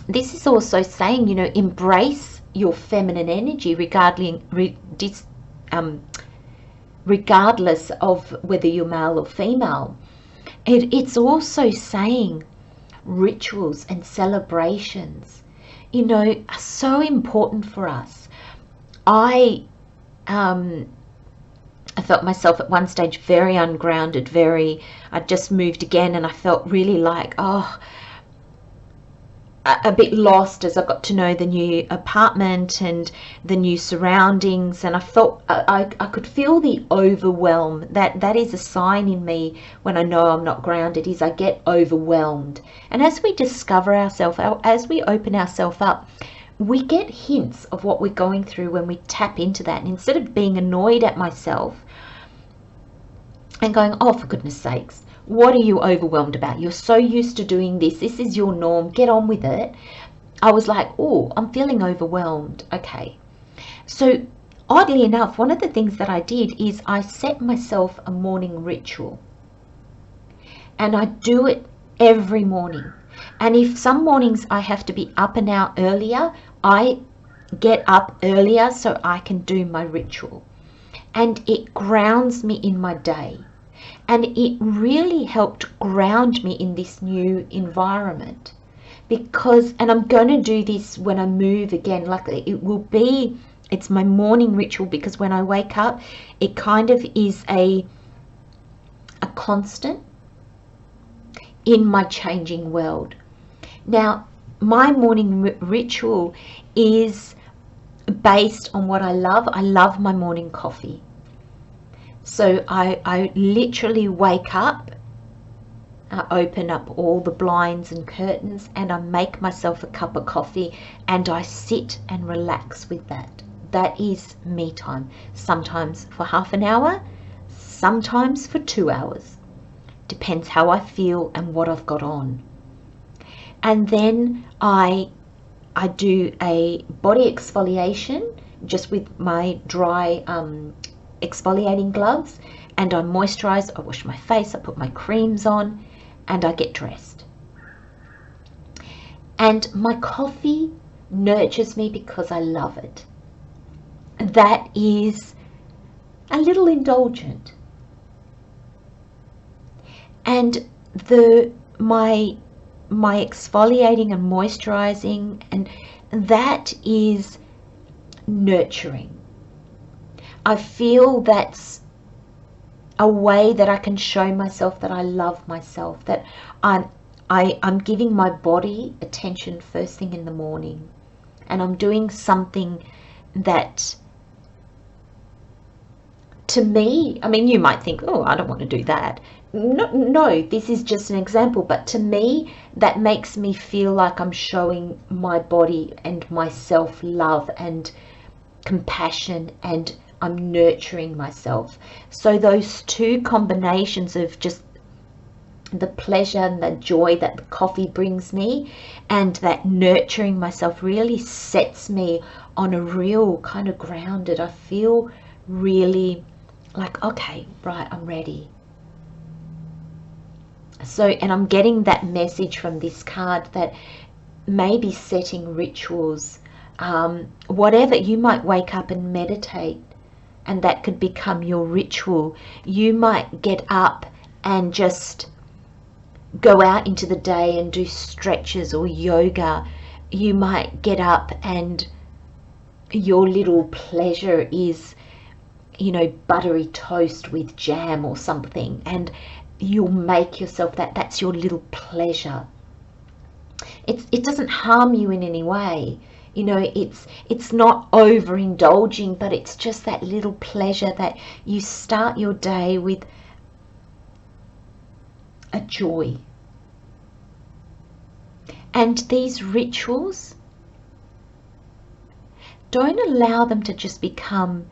A: this is also saying, you know, embrace your feminine energy regardless of whether you're male or female. It's also saying rituals and celebrations, you know, are so important for us. I felt myself at one stage very ungrounded, I just moved again, and I felt really like, a bit lost as I got to know the new apartment and the new surroundings, and I felt I could feel the overwhelm. That is a sign in me when I know I'm not grounded, is I get overwhelmed. And as we discover ourselves, as we open ourselves up, we get hints of what we're going through when we tap into that. And instead of being annoyed at myself and going, oh, for goodness sakes, what are you overwhelmed about? You're so used to doing this. This is your norm. Get on with it. I was like, oh, I'm feeling overwhelmed. Okay. So oddly enough, one of the things that I did is I set myself a morning ritual. And I do it every morning. And if some mornings I have to be up an hour earlier, I get up earlier so I can do my ritual. And it grounds me in my day. And it really helped ground me in this new environment, because, and I'm going to do this when I move again, like it's my morning ritual, because when I wake up, it kind of is a constant in my changing world. Now, my morning ritual is based on what I love. I love my morning coffee. So I literally wake up, I open up all the blinds and curtains, and I make myself a cup of coffee, and I sit and relax with that. That is me time. Sometimes for half an hour, sometimes for 2 hours. Depends how I feel and what I've got on. And then I do a body exfoliation just with my dry exfoliating gloves, and I moisturize, I wash my face, I put my creams on, and I get dressed. And my coffee nurtures me because I love it. That is a little indulgent. And the my exfoliating and moisturizing, and that is nurturing. I feel that's a way that I can show myself that I love myself, that I'm giving my body attention first thing in the morning, and I'm doing something that, to me, I mean, you might think, oh, I don't want to do that. No, this is just an example, but to me, that makes me feel like I'm showing my body and myself love and compassion, and I'm nurturing myself. So those two combinations of just the pleasure and the joy that the coffee brings me, and that nurturing myself, really sets me on a real kind of grounded. I feel really like, okay, right, I'm ready. So, and I'm getting that message from this card that maybe setting rituals, whatever, you might wake up and meditate, and that could become your ritual. You might get up and just go out into the day and do stretches or yoga. You might get up and your little pleasure is, you know, buttery toast with jam or something, and you'll make yourself that's your little pleasure. It doesn't harm you in any way, you know, it's not overindulging, but it's just that little pleasure that you start your day with a joy. And these rituals, don't allow them to just become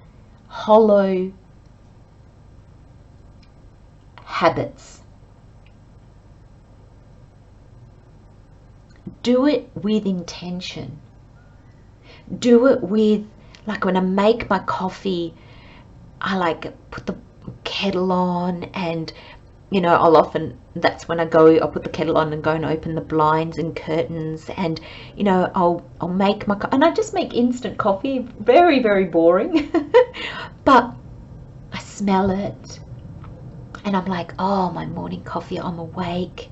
A: hollow habits. Do it with intention. Do it with, like when I make my coffee, I like put the kettle on, and you know, I'll often, that's when I'll put the kettle on and go and open the blinds and curtains, and you know, I'll make my, and I just make instant coffee, very, very boring, but I smell it and I'm like, oh, my morning coffee, I'm awake.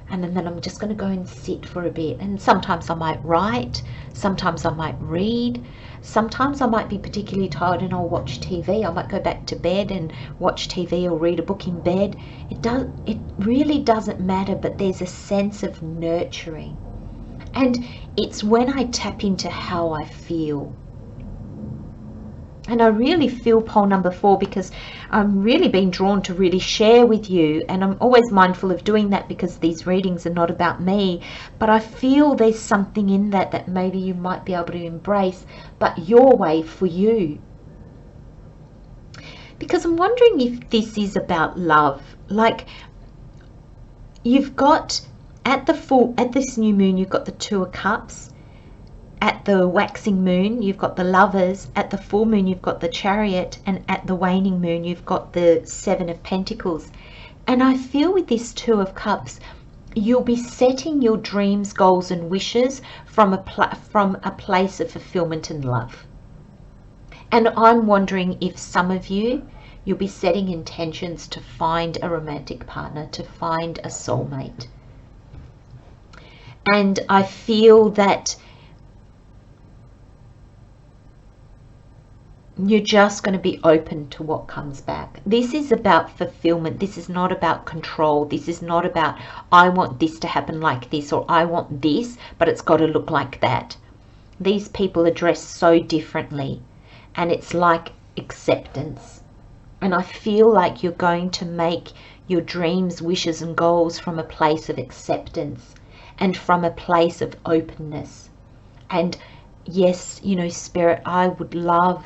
A: And then I'm just going to go and sit for a bit. And sometimes I might write, sometimes I might read, sometimes I might be particularly tired and I'll watch TV. I might go back to bed and watch TV or read a book in bed. It really doesn't matter, but there's a sense of nurturing. And it's when I tap into how I feel. And I really feel pole number 4, because I'm really being drawn to really share with you, and I'm always mindful of doing that because these readings are not about me, but I feel there's something in that maybe you might be able to embrace, but your way for you. Because I'm wondering if this is about love. Like, you've got at this new moon, you've got the 2 of Cups. At the waxing moon, you've got the Lovers. At the full moon, you've got the Chariot. And at the waning moon, you've got the 7 of Pentacles. And I feel with this 2 of Cups, you'll be setting your dreams, goals and wishes from a place of fulfillment and love. And I'm wondering if some of you, you'll be setting intentions to find a romantic partner, to find a soulmate. And I feel that you're just going to be open to what comes back. This is about fulfillment. This is not about control. This is not about, I want this to happen like this, or I want this, but it's got to look like that. These people are dressed so differently, and it's like acceptance. And I feel like you're going to make your dreams, wishes and goals from a place of acceptance and from a place of openness. And yes, you know, Spirit, I would love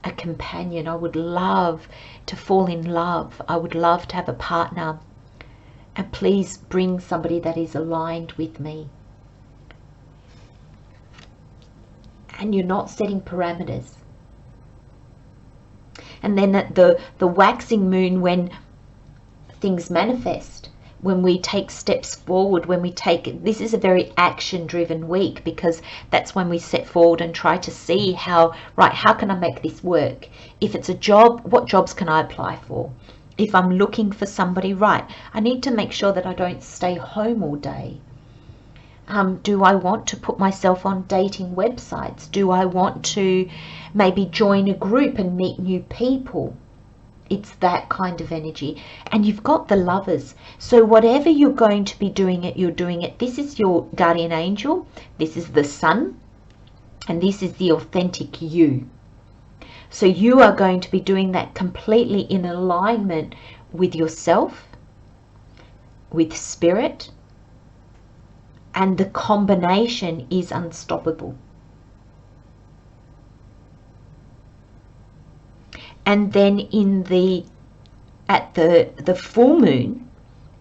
A: a companion. I would love to fall in love. I would love to have a partner, and please bring somebody that is aligned with me. And you're not setting parameters. And then at the waxing moon, when things manifest, when we take steps forward, this is a very action driven week, because that's when we set forward and try to see how can I make this work? If it's a job, what jobs can I apply for? If I'm looking for somebody, right, I need to make sure that I don't stay home all day. Do I want to put myself on dating websites? Do I want to maybe join a group and meet new people? It's that kind of energy. And you've got the Lovers. So whatever you're going to be doing it, you're doing it. This is your guardian angel. This is the sun. And this is the authentic you. So you are going to be doing that completely in alignment with yourself, with spirit, and the combination is unstoppable. And then at the full moon,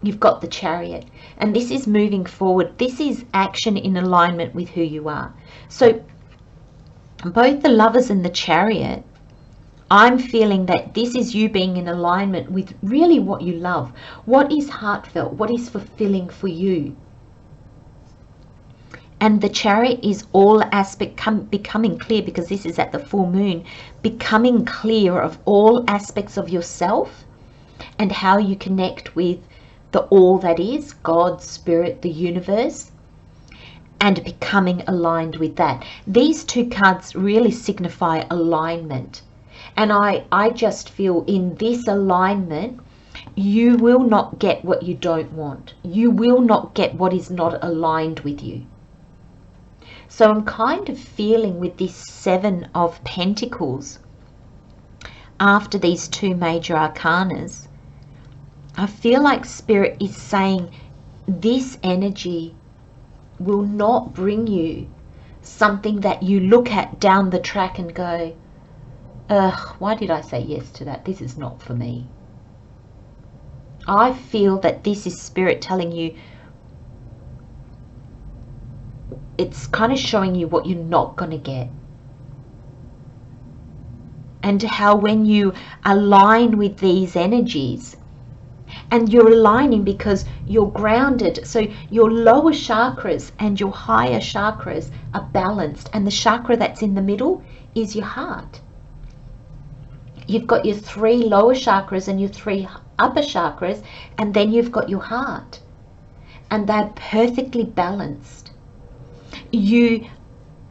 A: you've got the Chariot, and this is moving forward. This is action in alignment with who you are. So both the Lovers and the Chariot, I'm feeling that this is you being in alignment with really what you love, what is heartfelt, what is fulfilling for you. And the Chariot is all aspect becoming clear, because this is at the full moon, becoming clear of all aspects of yourself and how you connect with the all that is, God, spirit, the universe, and becoming aligned with that. These two cards really signify alignment. And I just feel in this alignment, you will not get what you don't want. You will not get what is not aligned with you. So I'm kind of feeling with this Seven of Pentacles, after these two major arcanas, I feel like Spirit is saying this energy will not bring you something that you look at down the track and go, ugh, why did I say yes to that? This is not for me. I feel that this is Spirit telling you, it's kind of showing you what you're not going to get. And how when you align with these energies, and you're aligning because you're grounded, so your lower chakras and your higher chakras are balanced, and the chakra that's in the middle is your heart. You've got your three lower chakras and your three upper chakras, and then you've got your heart, and they're perfectly balanced.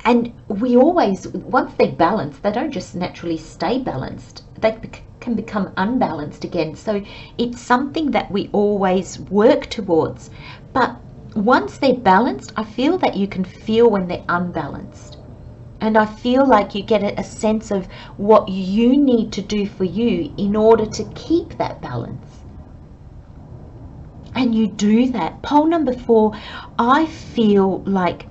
A: And we always, once they're balanced, they don't just naturally stay balanced, they can become unbalanced again. So it's something that we always work towards, but once they're balanced, I feel that you can feel when they're unbalanced, and I feel like you get a sense of what you need to do for you in order to keep that balance. And you do that. Pole number 4, I feel like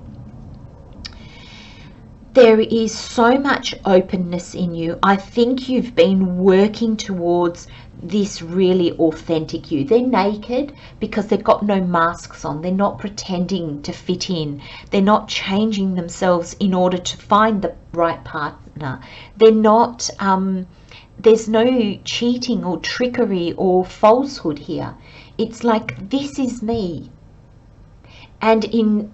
A: there is so much openness in you. I think you've been working towards this really authentic you. They're naked because they've got no masks on. They're not pretending to fit in. They're not changing themselves in order to find the right partner. They're not, there's no cheating or trickery or falsehood here. It's like, this is me. And in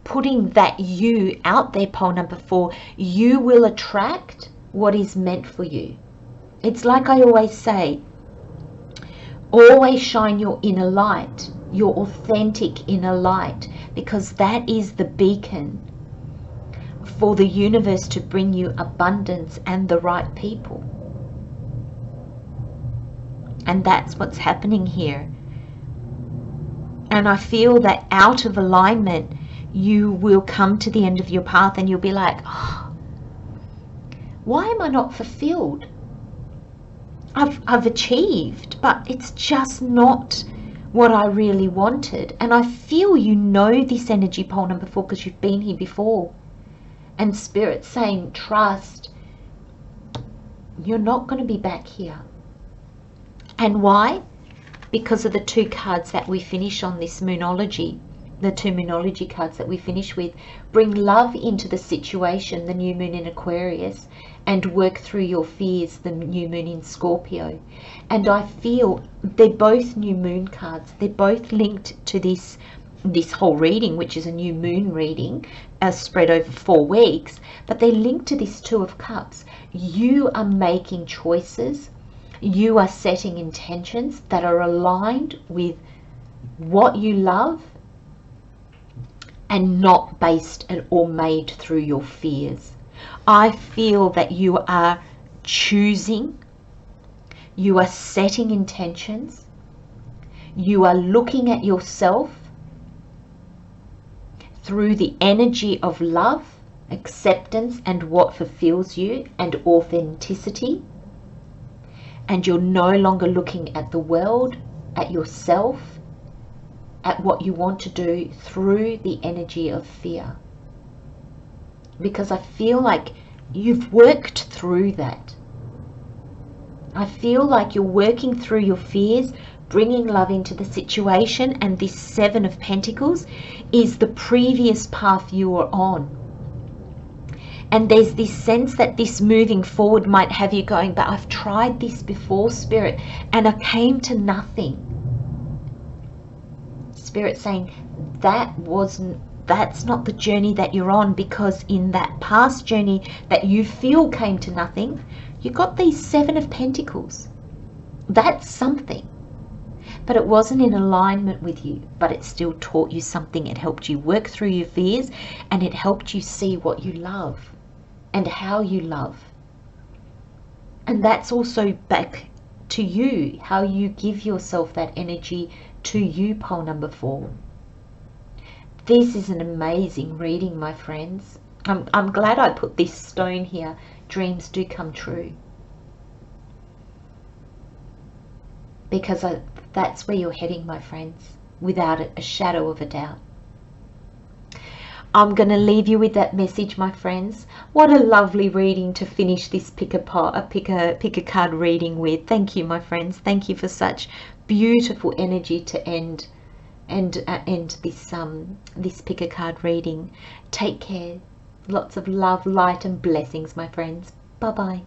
A: putting that you out there, pole number 4, you will attract what is meant for you. It's like I always say, always shine your inner light, your authentic inner light, because that is the beacon for the universe to bring you abundance and the right people. And that's what's happening here. And I feel that out of alignment, you will come to the end of your path and you'll be like, oh, why am I not fulfilled? I've achieved, but it's just not what I really wanted. And I feel you know this energy, pole number 4, because you've been here before. And Spirit's saying, trust, you're not going to be back here. And why? Because of the two cards that we finish on this Moonology. The two Moonology cards that we finish with. Bring love into the situation, the new moon in Aquarius, and work through your fears, the new moon in Scorpio. And I feel they're both new moon cards. They're both linked to this whole reading, which is a new moon reading, spread over 4 weeks. But they're linked to this Two of Cups. You are making choices You are setting intentions that are aligned with what you love and not based or made through your fears. I feel that you are choosing, you are setting intentions, you are looking at yourself through the energy of love, acceptance, and what fulfills you, and authenticity. And you're no longer looking at the world, at yourself, at what you want to do through the energy of fear. Because I feel like you've worked through that. I feel like you're working through your fears, bringing love into the situation, and this Seven of Pentacles is the previous path you were on. And there's this sense that this moving forward might have you going, but I've tried this before, Spirit, and I came to nothing. Spirit saying that's not the journey that you're on, because in that past journey that you feel came to nothing, you got these Seven of Pentacles. That's something. But it wasn't in alignment with you, but it still taught you something. It helped you work through your fears, and it helped you see what you love and how you love. And that's also back to you, how you give yourself that energy to you, pole number 4. This is an amazing reading, my friends. I'm glad I put this stone here. Dreams do come true. Because that's where you're heading, my friends, without a shadow of a doubt. I'm going to leave you with that message, my friends. What a lovely reading to finish this pick a card reading with. Thank you, my friends. Thank you for such beautiful energy to end this pick a card reading. Take care. Lots of love, light, and blessings, my friends. Bye bye.